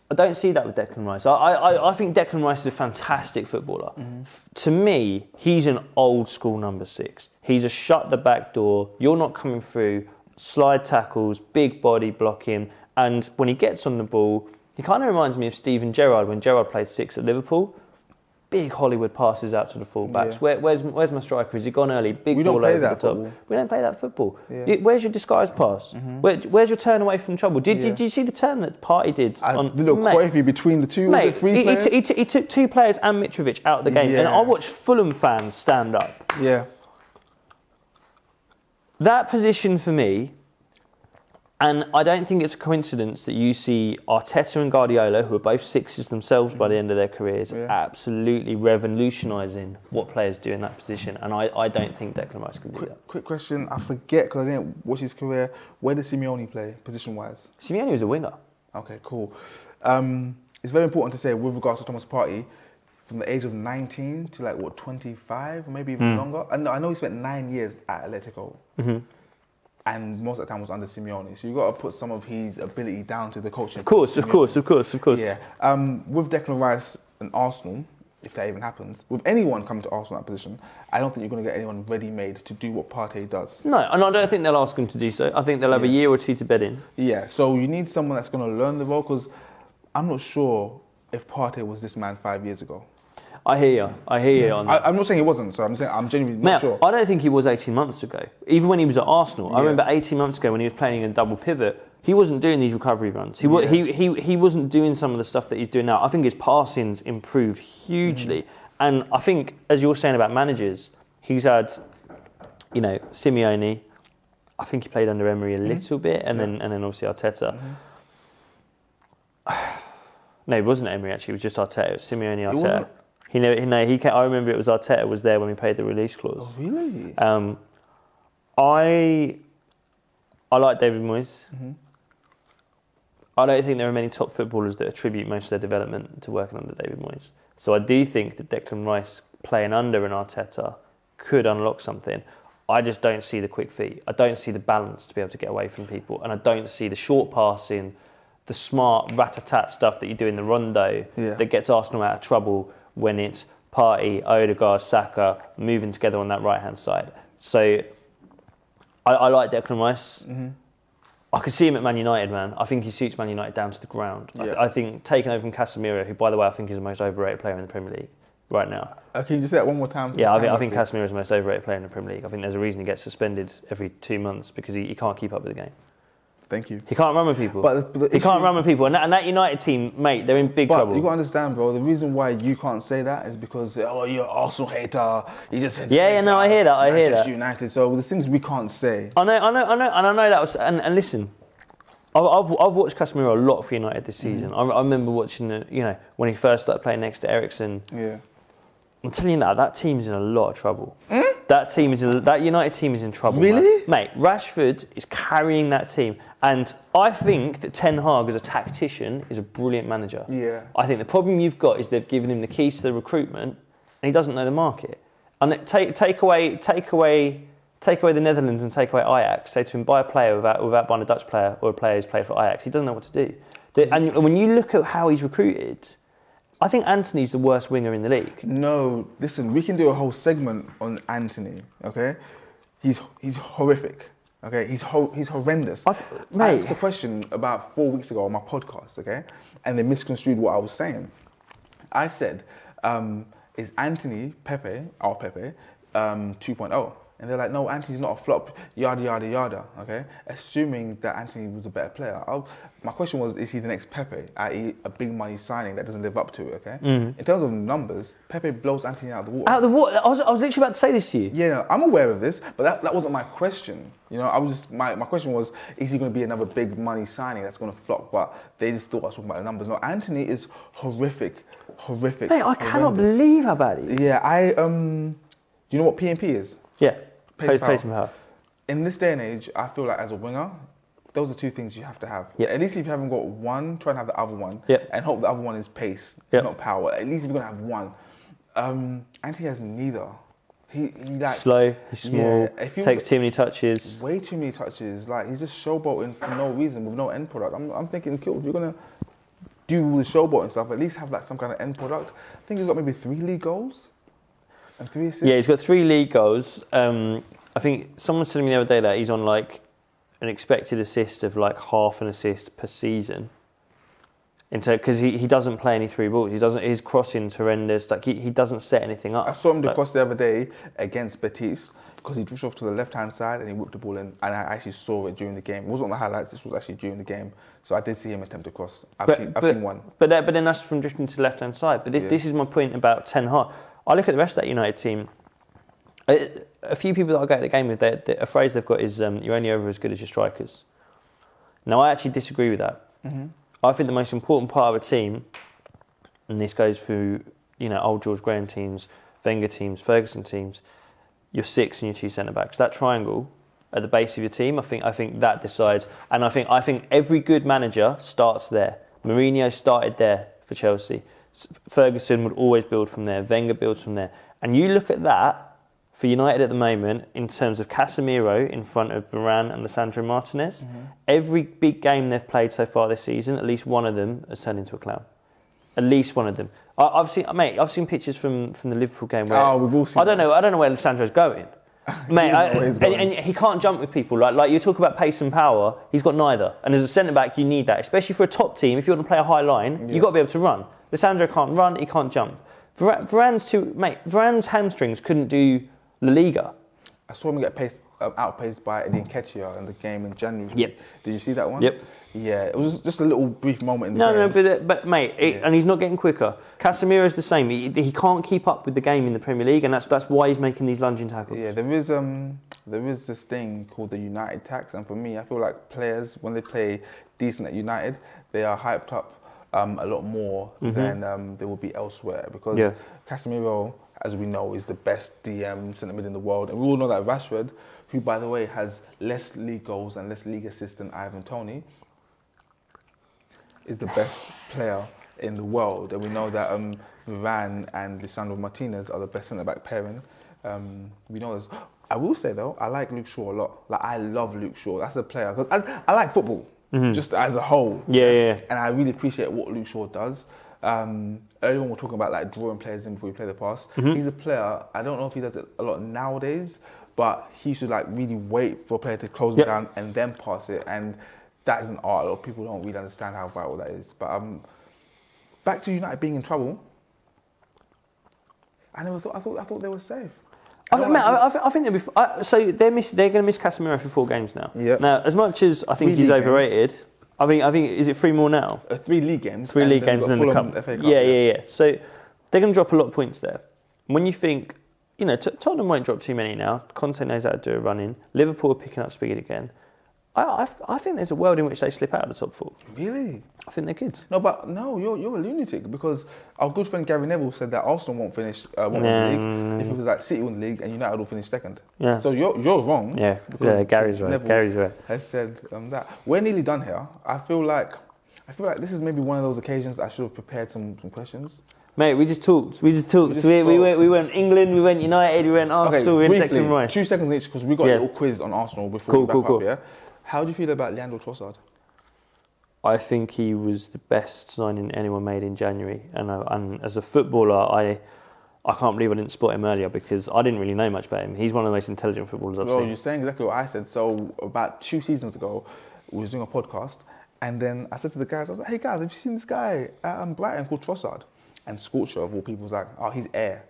I don't see that with Declan Rice. I think Declan Rice is a fantastic footballer. To me, he's an old school number 6. He's a shut the back door, you're not coming through, slide tackles, big body blocking, and when he gets on the ball, he kind of reminds me of Steven Gerrard when Gerrard played 6 at Liverpool. Big Hollywood passes out to the fullbacks. Yeah. Where's my striker? Has he gone early? Big ball over the top. Football. We don't play that football. Yeah. Where's your disguise pass? Where's your turn away from trouble? Did you see the turn that Partey did? The little coify between the two, mate, the 3 players? He took 2 players and Mitrovic out of the game. And I watched Fulham fans stand up. Yeah. That position for me, and I don't think it's a coincidence that you see Arteta and Guardiola, who are both 6s themselves by the end of their careers, absolutely revolutionising what players do in that position. And I don't think Declan Rice can do that. Quick question, I forget because I didn't watch his career. Where did Simeone play, position-wise? Simeone was a winger. Okay, cool. It's very important to say, with regards to Thomas Partey, from the age of 19 to 25, maybe even longer. I know he spent 9 years at Atletico. And most of the time was under Simeone. So you've got to put some of his ability down to the coaching. Of course. Yeah. With Declan Rice and Arsenal, if that even happens, with anyone coming to Arsenal in that position, I don't think you're going to get anyone ready-made to do what Partey does. No, and I don't think they'll ask him to do so. I think they'll have a year or 2 to bed in. Yeah, so you need someone that's going to learn the role, because I'm not sure if Partey was this man 5 years ago. I hear you on that. I'm not saying he wasn't, so I'm saying I'm genuinely not sure. I don't think he was 18 months ago. Even when he was at Arsenal, I remember 18 months ago when he was playing in double pivot, he wasn't doing these recovery runs. He wasn't doing some of the stuff that he's doing now. I think his passing's improved hugely. And I think, as you're saying about managers, he's had, Simeone. I think he played under Emery a little bit, and then obviously Arteta. No, it wasn't Emery actually. It was just Arteta. It was Simeone, Arteta. I remember it was Arteta was there when we paid the release clause. Oh, really? I like David Moyes. I don't think there are many top footballers that attribute most of their development to working under David Moyes. So I do think that Declan Rice playing under an Arteta could unlock something. I just don't see the quick feet. I don't see the balance to be able to get away from people. And I don't see the short passing, the smart rat-a-tat stuff that you do in the rondo that gets Arsenal out of trouble when it's Partey, Odegaard, Saka moving together on that right-hand side. So I like Declan Rice. I could see him at Man United, man. I think he suits Man United down to the ground. I think taking over from Casemiro, who, by the way, I think is the most overrated player in the Premier League right now. Can you just say that one more time? Yeah, I think Casemiro is the most overrated player in the Premier League. I think there's a reason he gets suspended every 2 months because he can't keep up with the game. Thank you. He can't run with people. He can't run with people. And that United team, mate, they're in big trouble. But you got to understand, bro, the reason why you can't say that is because, you're an Arsenal hater. You just said... I hear that. Manchester United. So the things we can't say. I know. And I know that was... And listen, I've watched Casemiro a lot for United this season. I remember watching when he first started playing next to Eriksen. Yeah. I'm telling you that team's in a lot of trouble. That United team is in trouble. Really? Mate, Rashford is carrying that team. And I think that Ten Hag as a tactician is a brilliant manager. Yeah. I think the problem you've got is they've given him the keys to the recruitment and he doesn't know the market. And take away the Netherlands and take away Ajax. Say to him, buy a player without buying a Dutch player or a player who's played for Ajax. He doesn't know what to do. And when you look at how he's recruited, I think Antony's the worst winger in the league. No, listen, we can do a whole segment on Antony, okay? He's horrific, okay? He's horrendous. I asked a question about 4 weeks ago on my podcast, okay? And they misconstrued what I was saying. I said, is Antony our Pepe, 2.0? And they're like, no, Antony's not a flop, yada, yada, yada, okay? Assuming that Antony was a better player. My question was, is he the next Pepe, i.e. a big money signing that doesn't live up to it, okay? In terms of numbers, Pepe blows Antony out of the water. Out of the water? I was literally about to say this to you. Yeah, no, I'm aware of this, but that wasn't my question. My question was, is he going to be another big money signing that's going to flop? But they just thought I was talking about the numbers. No, Antony is horrific. Mate, I cannot believe how bad he is. Yeah, do you know what P&P is? Yeah, Pace power. In this day and age, I feel like as a winger, those are two things you have to have. Yep. At least if you haven't got one, try and have the other one. Yep. And hope the other one is pace, not power. At least if you're going to have one. Antony has neither. He like slow, he's small, takes too many touches. Way too many touches. Like, he's just showboating for no reason with no end product. I'm thinking, cool, if you're going to do all the showboating stuff, at least have like some kind of end product. I think he's got maybe 3 league goals. And 3 assists? Yeah, he's got 3 league goals. I think someone was telling me the other day that he's on like an expected assist of like half an assist per season. Because he doesn't play any through balls. His crossing's horrendous. Like he doesn't set anything up. I saw him cross the other day against Betis because he pushed off to the left-hand side and he whipped the ball in. And I actually saw it during the game. It wasn't on the highlights. This was actually during the game. So I did see him attempt to cross. I've seen one. But then that's from drifting to the left-hand side. But this is my point about Ten Hag. I look at the rest of that United team. A few people that I go to the game with, a phrase they've got is you're only ever as good as your strikers. Now, I actually disagree with that. Mm-hmm. I think the most important part of a team, and this goes through old George Graham teams, Wenger teams, Ferguson teams, your 6 and your 2 centre-backs. That triangle at the base of your team, I think that decides. And I think every good manager starts there. Mourinho started there for Chelsea. Ferguson would always build from there. Wenger builds from there. And you look at that for United at the moment in terms of Casemiro in front of Varane and Lisandro Martinez. Mm-hmm. Every big game they've played so far this season, at least one of them has turned into a clown. At least one of them. I've seen pictures from the Liverpool game where we've all seen. I don't know where Lisandro's going. Mate, and he can't jump with people. Like you talk about pace and power, he's got neither. And as a centre back, you need that, especially for a top team. If you want to play a high line, you've got to be able to run. Lisandro can't run, he can't jump. Varane's hamstrings couldn't do La Liga. I saw him get outpaced by Eddie Nketiah in the game in January. Yep. Did you see that one? Yep. Yeah, it was just a little brief moment in the game. No, but mate, and he's not getting quicker. Casemiro's the same. He can't keep up with the game in the Premier League, and that's why he's making these lunging tackles. Yeah, there is this thing called the United tax, and for me, I feel like players, when they play decent at United, they are hyped up a lot more than they will be elsewhere, because Casemiro, as we know, is the best DM centre mid in the world, and we all know that Rashford, who by the way has less league goals and less league assists than Ivan Toney, is the best player in the world, and we know that Varane and Lisandro Martinez are the best centre back pairing. We know this. I will say though, I like Luke Shaw a lot. Like, I love Luke Shaw. That's a player, because I like football. Just as a whole. Yeah. And I really appreciate what Luke Shaw does. Earlier on, we're talking about like drawing players in before we play the pass. He's a player, I don't know if he does it a lot nowadays, but he should like really wait for a player to close it down and then pass it. And that is an art. A lot of people don't really understand how vital that is. But back to United being in trouble. I thought they were safe. I think they'll be. So they're going to miss Casemiro for 4 games now. Yep. Now, as much as I think he's overrated, I think is it 3 more now? 3 league games. 3 league games and then the cup. FA Cup. Yeah. So they're going to drop a lot of points there. When you think, Tottenham won't drop too many now. Conte knows how to do a run in. Liverpool are picking up speed again. I think there's a world in which they slip out of the top 4. Really? I think they could. No, you're a lunatic because our good friend Gary Neville said that Arsenal won't win the league if it was like City win the league and United will finish second. Yeah. So you're wrong. Yeah, Gary's right. Neville Gary's right. has said that. We're nearly done here. I feel like this is maybe one of those occasions I should have prepared some questions. Mate, we just talked. We went England, we went United, we went Arsenal, we went Declan Rice. 2 seconds each because we got a little quiz on Arsenal before we wrap up. Yeah. How do you feel about Leandro Trossard? I think he was the best signing anyone made in January, and as a footballer, I can't believe I didn't spot him earlier because I didn't really know much about him. He's one of the most intelligent footballers I've seen. You're saying exactly what I said. So about 2 seasons ago, we was doing a podcast, and then I said to the guys, I was like, "Hey guys, have you seen this guy at Brighton called Trossard?" And Scorcher of all people was like, "Oh, he's Air,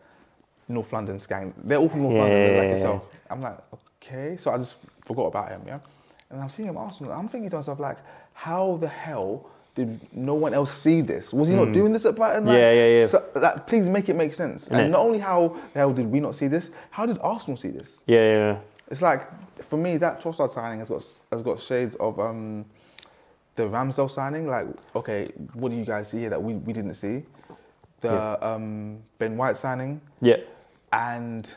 North London gang. They're all from North London, they're like yourself." I'm like, "Okay," so I just forgot about him, yeah. And I'm seeing him at Arsenal. I'm thinking to myself, like, how the hell did no one else see this? Was he not doing this at Brighton? Like, so, like, please make it make sense. And not only how the hell did we not see this, how did Arsenal see this? Yeah. It's like, for me, that Trossard signing has got shades of the Ramsdale signing. Like, okay, what do you guys see here that we didn't see? The Ben White signing. Yeah. And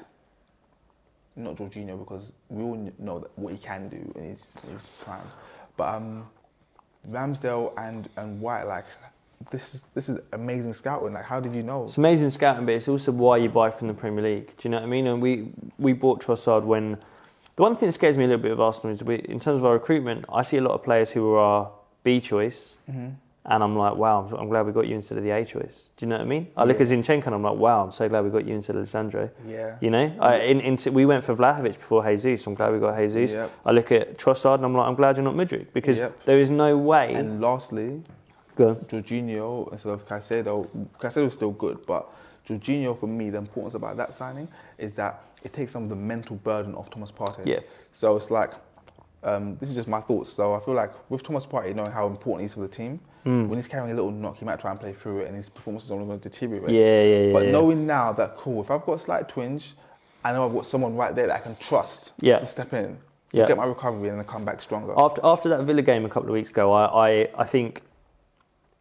not Jorginho, because we all know that what he can do in his prime. But Ramsdale and White, like, this is amazing scouting. Like, how did you know? It's amazing scouting, but it's also why you buy from the Premier League. Do you know what I mean? And we bought Trossard when... The one thing that scares me a little bit of Arsenal is in terms of our recruitment, I see a lot of players who are our B choice, and I'm like, wow, I'm glad we got you instead of the A choice. Do you know what I mean? I look at Zinchenko and I'm like, wow, I'm so glad we got you instead of Alessandro. Yeah. You know? We went for Vlahovic before Jesus, so I'm glad we got Jesus. Yep. I look at Trossard and I'm like, I'm glad you're not Mudryk, because there is no way... And lastly, Jorginho instead of Caicedo. Caicedo's still good, but Jorginho, for me, the importance about that signing is that it takes some of the mental burden off Thomas Partey. Yeah. So it's like, this is just my thoughts. So I feel like with Thomas Partey knowing how important he is for the team, when he's carrying a little knock, he might try and play through it and his performance is only going to deteriorate. Yeah. But knowing now that, cool, if I've got a slight twinge, I know I've got someone right there that I can trust to step in. So get my recovery and then come back stronger. After that Villa game a couple of weeks ago, I think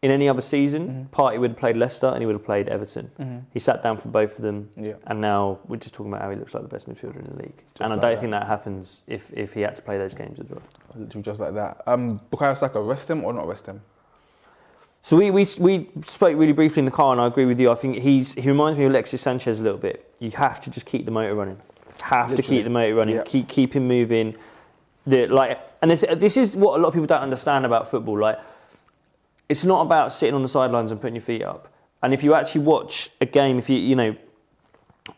in any other season, Partey would have played Leicester and he would have played Everton. He sat down for both of them, and now we're just talking about how he looks like the best midfielder in the league. And I don't think that happens if he had to play those games as well. Literally just like that. Bukayo Saka, rest him or not rest him? So we spoke really briefly in the car, and I agree with you. I think he reminds me of Alexis Sanchez a little bit. You have to just keep the motor running. To keep the motor running. Keep him moving. This is what a lot of people don't understand about football. Like, it's not about sitting on the sidelines and putting your feet up. And if you actually watch a game, if you know,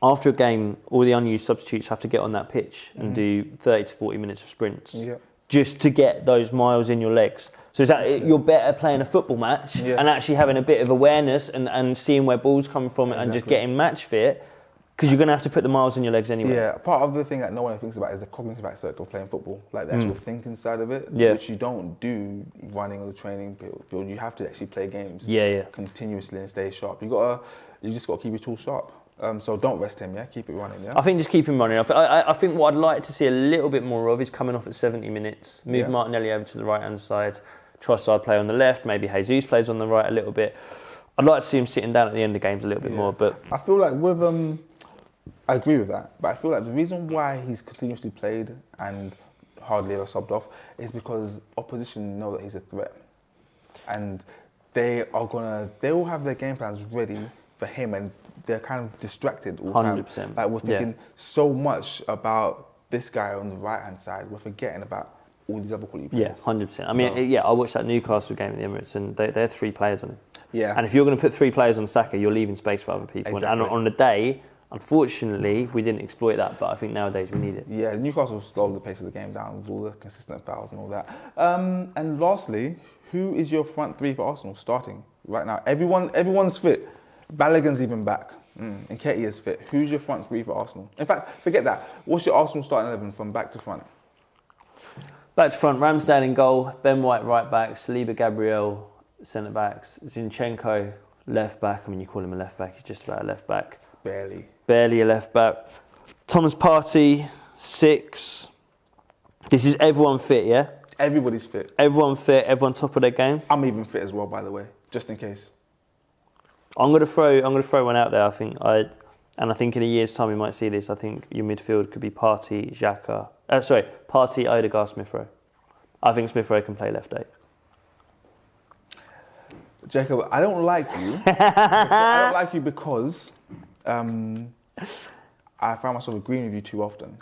after a game, all the unused substitutes have to get on that pitch and do 30 to 40 minutes of sprints just to get those miles in your legs. So you're better playing a football match and actually having a bit of awareness and seeing where balls come from and just getting match fit, because you're going to have to put the miles in your legs anyway. Yeah, part of the thing that no one thinks about is the cognitive aspect of playing football, like the actual thinking side of it, which you don't do running on the training field. You have to actually play games continuously and stay sharp. You just got to keep your tools sharp. So don't rest him, keep it running, I think just keep him running. I think what I'd like to see a little bit more of is coming off at 70 minutes, move Martinelli over to the right-hand side, Trossard play on the left, maybe Jesus plays on the right a little bit. I'd like to see him sitting down at the end of games a little bit more, but... I feel like with... I agree with that, but I feel like the reason why he's continuously played and hardly ever subbed off is because opposition know that he's a threat. And they will have their game plans ready for him, and they're kind of distracted all the 100%. time. Like, we're thinking so much about this guy on the right-hand side, we're forgetting about all these other quality players. Yeah, 100%. I mean, I watched that Newcastle game at the Emirates, and they had 3 players on him. Yeah. And if you're going to put 3 players on Saka, you're leaving space for other people. Exactly. And on the day, unfortunately, we didn't exploit that, but I think nowadays we need it. Yeah, Newcastle slowed the pace of the game down with all the consistent fouls and all that. And lastly, who is your front 3 for Arsenal starting right now? Everyone's fit. Balogun's even back. Nketiah is fit. Who's your front 3 for Arsenal? In fact, forget that. What's your Arsenal starting 11 from back to front? Back to front, Ramsdale in goal, Ben White right back, Saliba, Gabriel centre backs, Zinchenko left back. I mean, you call him a left back, he's just about a left back. Barely a left back. Thomas Partey, 6. This is everyone fit, yeah? Everybody's fit. Everyone fit. Everyone top of their game. I'm even fit as well, by the way, just in case. I'm gonna throw one out there. I think in a year's time we might see this. I think your midfield could be Partey, Xhaka. Partey, Odegaard, Smith Rowe. I think Smith Rowe can play left 8. Jacob, I don't like you. I don't like you because I find myself agreeing with you too often.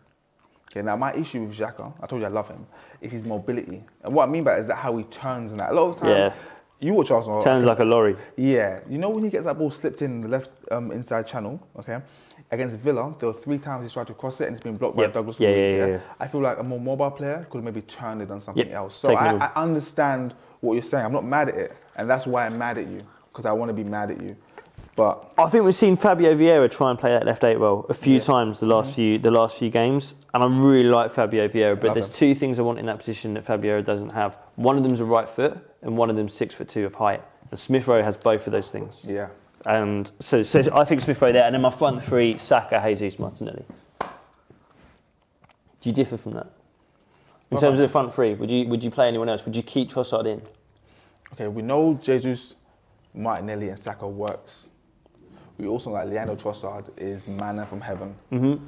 Okay, now my issue with Xhaka, I told you I love him, is his mobility. And what I mean by that is that how he turns and that. A lot of times, you watch Arsenal. Turns like a lorry. Yeah. You know when he gets that ball slipped in the left inside channel, okay? Against Villa, there were 3 times he tried to cross it and it's been blocked by Douglas Luiz. Yeah. I feel like a more mobile player could have maybe turned it on something else. So I understand what you're saying. I'm not mad at it. And that's why I'm mad at you, because I want to be mad at you. But I think we've seen Fabio Vieira try and play that left 8 role a few times the last few games, and I really like Fabio Vieira. But there's 2 things I want in that position that Fabio doesn't have. One of them's a right foot, and one of them's 6'2" of height. And Smith Rowe has both of those things. Yeah. And so I think Smith Rowe there, and then my front 3: Saka, Jesus, Martinelli. Do you differ from that? In terms of the front 3, would you play anyone else? Would you keep Trossard in? Okay, we know Jesus, Martinelli, and Saka works. We also like Leandro Trossard is manna from heaven. Mm-hmm.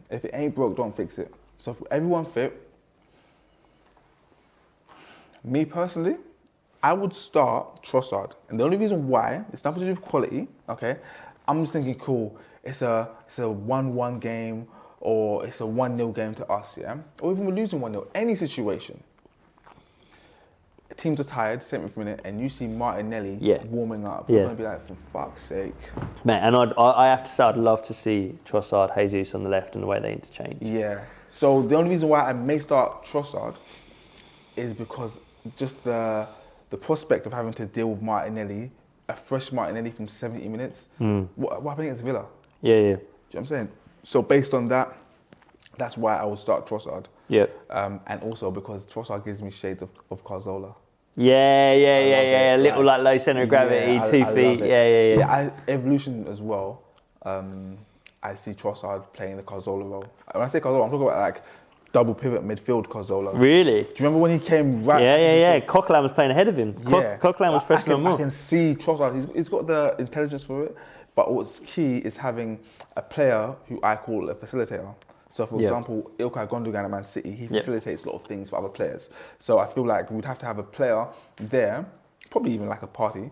If it ain't broke, don't fix it. So for everyone fit, me personally, I would start Trossard. And the only reason why, it's nothing to do with quality, okay? I'm just thinking, cool, it's a 1-1 game, or it's a 1-0 game to us, yeah? Or even we're losing 1-0, any situation. Teams are tired, 70th minute, and you see Martinelli warming up. You're going to be like, for fuck's sake. Mate, and I have to say, I'd love to see Trossard, Jesus on the left and the way they interchange. Yeah. So the only reason why I may start Trossard is because just the prospect of having to deal with Martinelli, a fresh Martinelli from 70 minutes. What happened against Villa? Yeah. Do you know what I'm saying? So based on that, that's why I would start Trossard. Yeah. And also because Trossard gives me shades of Cazorla. Yeah. A little like low centre of gravity, 2 feet. Yeah. Evolution as well. I see Trossard playing the Cazorla role. When I say Cazorla, I'm talking about like double pivot midfield Cazorla. Really? Do you remember when he came right? Yeah. Coquelin was playing ahead of him. Coquelin was pressing on more. I can see Trossard. He's got the intelligence for it. But what's key is having a player who I call a facilitator. So, for example, Ilkay Gundogan at Man City, he facilitates a lot of things for other players. So I feel like we'd have to have a player there, probably even like a Partey.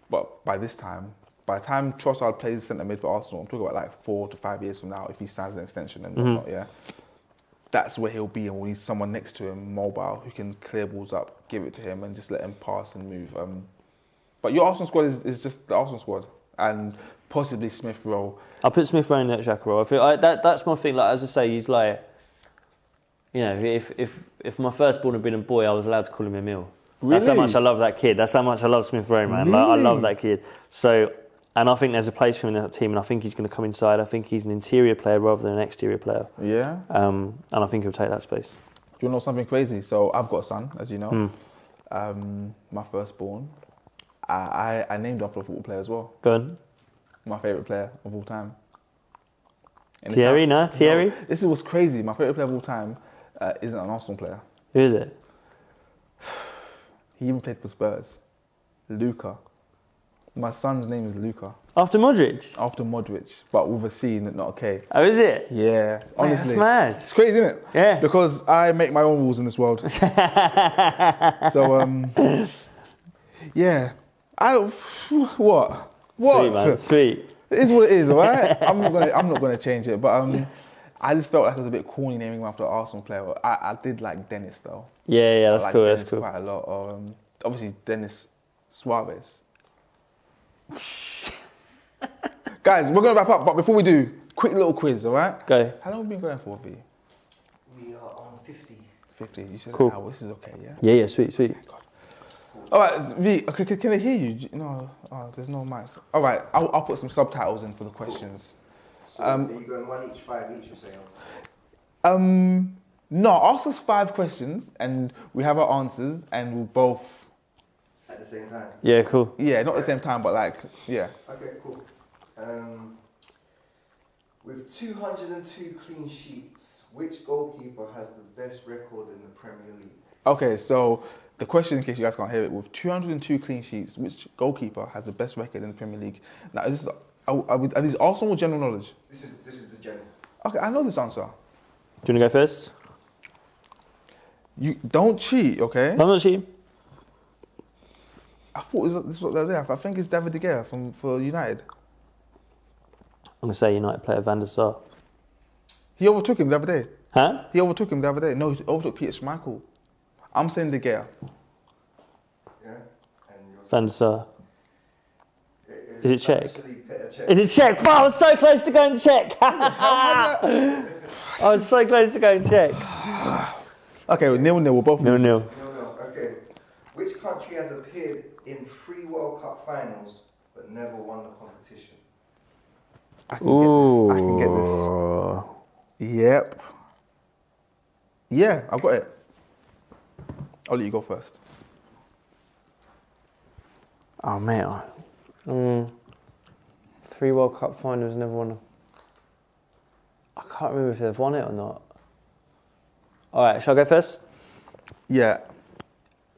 But by the time Trossard plays centre mid for Arsenal, I'm talking about like 4 to 5 years from now, if he signs an extension and whatnot, that's where he'll be, and we'll need someone next to him, mobile, who can clear balls up, give it to him, and just let him pass and move. But your Arsenal squad is just the Arsenal squad, and possibly Smith Rowe. I'll put Smith Rowe in that Xhaka role. I feel that's my thing. Like, as I say, he's like, you know, if my firstborn had been a boy, I was allowed to call him Emil. Really? That's how much I love that kid. That's how much I love Smith Rowe, man. Really? Like, I love that kid. So, and I think there's a place for him in that team, and I think he's going to come inside. I think he's an interior player rather than an exterior player. Yeah. And I think he'll take that space. Do you know something crazy? So I've got a son, as you know. My firstborn. I named after a football player as well. Go on. My favourite player of all time. Thierry, no? Thierry? No, this is what's crazy. My favourite player of all time isn't an Arsenal player. Who is it? He even played for Spurs. Luka. My son's name is Luka. After Modric? After Modric, but with a C, not a K. Oh, is it? Yeah, honestly. That's mad. It's crazy, isn't it? Yeah. Because I make my own rules in this world. So, yeah. What? Sweet, man. Sweet. It is what it is, all right? I'm not gonna change it, but I just felt like it was a bit corny naming him after an Arsenal player. I did like Dennis though. Yeah, that's cool. Dennis that's cool. Quite a lot. Obviously Dennis Suarez. Guys, we're gonna wrap up, but before we do, quick little quiz, all right? Go. How long have we been going for, V? We are on 50. 50. You said, cool. This is okay, yeah? Yeah, sweet. God. All right, V, okay, can they hear you? No, there's no mics. All right, I'll put some subtitles in for the questions. So are you going 1 each, 5 each, you're saying? No, ask us 5 questions and we have our answers and we'll both... At the same time? Yeah, cool. Yeah, not at the same time, but like, yeah. Okay, cool. With 202 clean sheets, which goalkeeper has the best record in the Premier League? Okay, so the question, in case you guys can't hear it, with 202 clean sheets, which goalkeeper has the best record in the Premier League? Now, are these Arsenal or general knowledge? This is the general. Okay, I know this answer. Do you want to go first? You don't cheat, okay? I'm not cheating. I thought this was the other day. I think it's David De Gea for United. I'm going to say United player Van der Sar. He overtook him the other day. Huh? He overtook him the other day. No, he overtook Peter Schmeichel. I'm saying De Gea. Yeah? And yours? Van der Sar. Is it Czech? Czech? Is it Czech? Wow, I was so close to going Czech. I was so close to going Czech. Okay, 0-0. We're both 0-0. No. Okay. Which country has appeared in 3 World Cup finals but never won the competition? I can get this. Yep. Yeah, I've got it. I'll let you go first. Oh, mate. 3 World Cup finals, never won them. I can't remember if they've won it or not. All right, shall I go first? Yeah.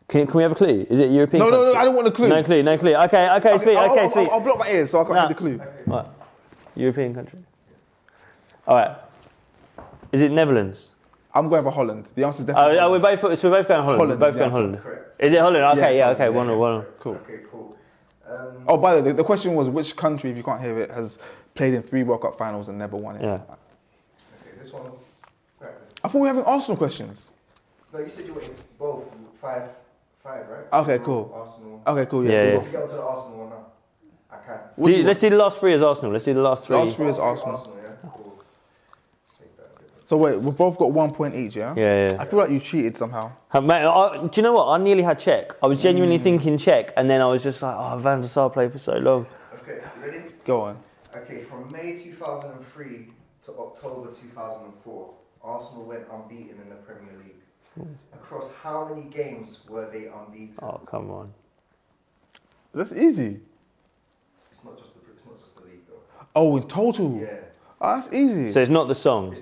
Can we have a clue? Is it European country? No, I don't want a clue. No clue. Okay, sweet, sweet. I'll block my ears so I can't hear the clue. Okay. Right. European country. All right. Is it Netherlands? I'm going for Holland. The answer is definitely We're both going Holland. Holland We're both is going the Holland. Correct. Is it Holland? Okay, Yeah, yeah, okay. yeah. 1-1. Cool. Okay, cool. Oh, by the way, the question was which country, if you can't hear it, has played in 3 World Cup finals and never won it? Yeah. Okay, this one's quite good. I thought we were having Arsenal questions. No, you said you wanted both 5, right? Okay, cool. Arsenal. Okay, cool. Yeah, Yeah. yeah. so If you get onto the Arsenal one now, I can. what do you Let's do the last 3 as Arsenal. Let's do the last 3. Last 3 is Arsenal. Yeah, cool. Save that difference. So wait, we've both got 1 point each, yeah? Yeah. I feel like you cheated somehow. Mate, do you know what? I nearly had Czech. I was genuinely thinking Czech, and then I was just like, oh, Van der Sar played for so long. Okay, ready? Go on. Okay, from May 2003 to October 2004, Arsenal went unbeaten in the Premier League. Across how many games were they unbeaten? Oh, come on. That's easy. It's not just the league though. Oh, in total? Yeah. Oh, that's easy. So it's not the song.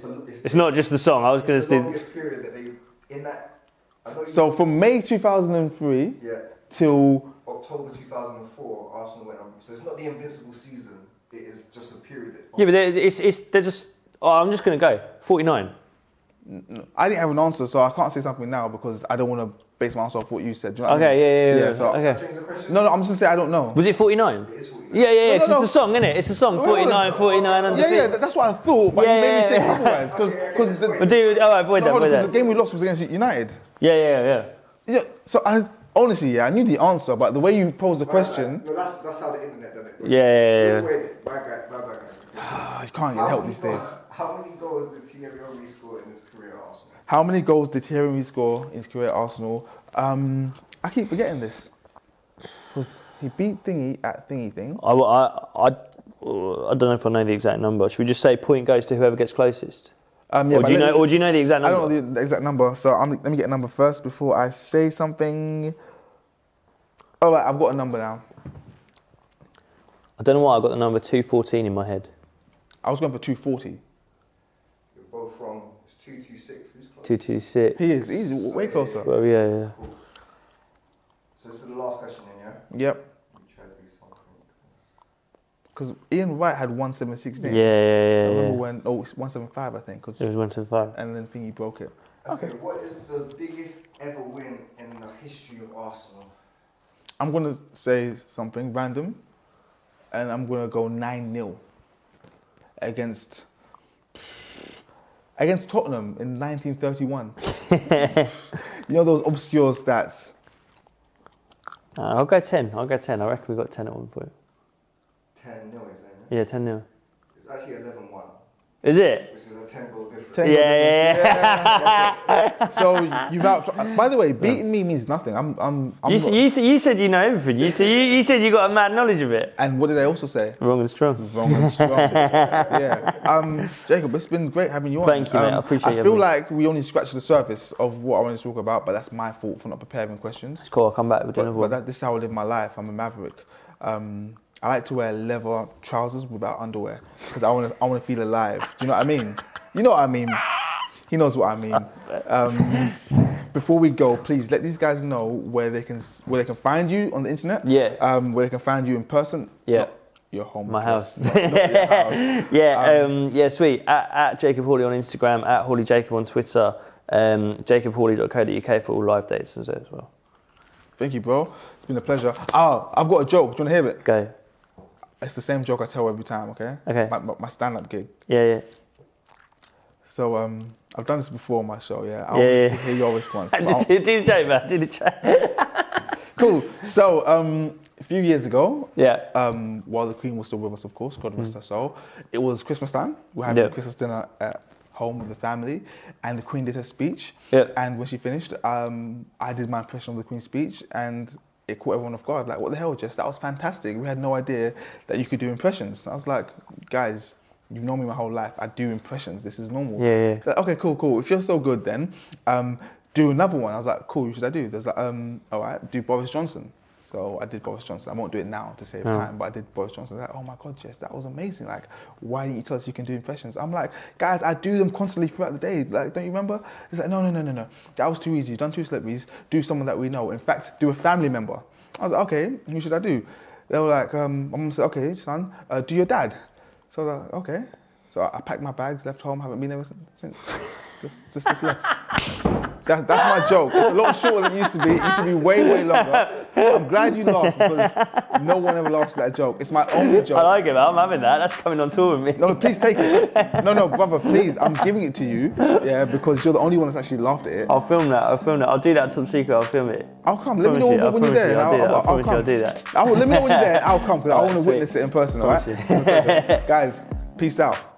It's not just the song. I was going to It's the do. longest period that they in that. I know So from May 2003 yeah, till... October 2004, Arsenal went unbeaten. So it's not the invincible season. It is just a period. Yeah, but they're just. Oh, I'm just going to go 49. I didn't have an answer, so I can't say something now because I don't want to base my answer off what you said. Do you know what I mean? Okay, yeah. so- Okay. Change the question. No, I'm just going to say I don't know. Was it 49? It is 49. Yeah. No, It's no. the song, isn't it? It's the song. Wait, hold 49, on. 49 under Yeah, that's what I thought, but Yeah, you made me think yeah. otherwise. Because But dude, all right, avoid that. the game we lost was against United. Yeah. Yeah, so honestly, I knew the answer, but the way you posed the question, No, that's how the internet done it. Yeah. Wait, my guy. you can't get help these days. How many goals did Thierry Henry score in his career at Arsenal? How many goals did Thierry Henry score in his career at Arsenal? I keep forgetting this. Because he beat Thingy at Thingy thing. I don't know if I know the exact number. Should we just say point goes to whoever gets closest? Yeah, Or do you know the exact I number? don't know the exact number, so let me get a number first before I say something. All right, I've got a number now. I don't know why I got the number 214 in my head. I was going for 240. You're both wrong. It's 226. Who's close? 226. He is. He's way closer. Well, yeah. Cool. So this is the last question then, yeah? Yep. Let me try to do something. Because Ian Wright had 1716. Yeah. I remember when, it's 175, I think. 'cause- It was 125. and then Thingy broke it. Okay, what is the biggest ever win in the history of Arsenal? I'm going to say something random, and I'm going to go 9-0 against Tottenham in 1931. You know those obscure stats? I'll go 10. I reckon we got 10 at one point. 10-0, is that it? Yeah, 10-0. It's actually 11-1, Is it? which is a 10-goal difference. 10 Yeah. So you've out. By the way, beating me means nothing. I'm You not- said you know everything. You said you got a mad knowledge of it. And what did I also say? Wrong and strong. Wrong and strong. Yeah. Jacob, it's been great having you on. Thank you, mate. I appreciate I you feel having me. like we only scratched the surface of what I wanted to talk about, but that's my fault for not preparing questions. It's cool. I'll come back with another one. This is how I live my life. I'm a maverick. I like to wear leather trousers without underwear because I want to feel alive. Do you know what I mean? You know what I mean. He knows what I mean. Before we go, please let these guys know where they can find you on the internet. Yeah. Where they can find you in person. Yeah. Not your home. My house. Not your house. Yeah, sweet. At Jacob Hawley on Instagram, at Hawley Jacob on Twitter, jacobhawley.co.uk for all live dates as well. Thank you, bro. It's been a pleasure. Oh, I've got a joke. Do you want to hear it? Go. It's the same joke I tell every time, okay? Okay. My stand-up gig. Yeah. So I've done this before on my show, yeah. I want to hear your response. Do the joke, man. Do the joke. Cool. So a few years ago, Yeah. while the Queen was still with us, of course, God rest her soul, it was Christmas time. We were having Christmas dinner at home with the family, and the Queen did her speech. Yeah. And when she finished, I did my impression of the Queen's speech, and it caught everyone off guard. Like, what the hell, Jess? That was fantastic. We had no idea that you could do impressions. And I was like, guys, you've known me my whole life. I do impressions. This is normal. Yeah. Like, okay, cool. If you're so good, then do another one. I was like, cool. Who should I do? There's like, all right, do Boris Johnson. So I did Boris Johnson. I won't do it now to save time, but I did Boris Johnson. Like, oh my God, Jess, that was amazing. Like, why didn't you tell us you can do impressions? I'm like, guys, I do them constantly throughout the day. Like, don't you remember? It's like, no. That was too easy. You've done two celebrities. Do someone that we know. In fact, do a family member. I was like, okay, who should I do? They were like, my mum said, okay, son, do your dad. So I was like, okay. So I packed my bags, left home, haven't been there since. Just left. That's my joke. It's a lot shorter than it used to be. It used to be way longer. I'm glad you laughed because no one ever laughs at that joke. It's my only joke. I like it, man. I'm having that. That's coming on tour with me. No, please take it. No, brother, please. I'm giving it to you, yeah, because you're the only one that's actually laughed at it. I'll film that. I'll do that top secret. I'll film it. I'll come. Let me know when you're there. I'll do that. Let me know when you're there. I'll come because I want to sweet. witness it in person, all right? Guys, peace out.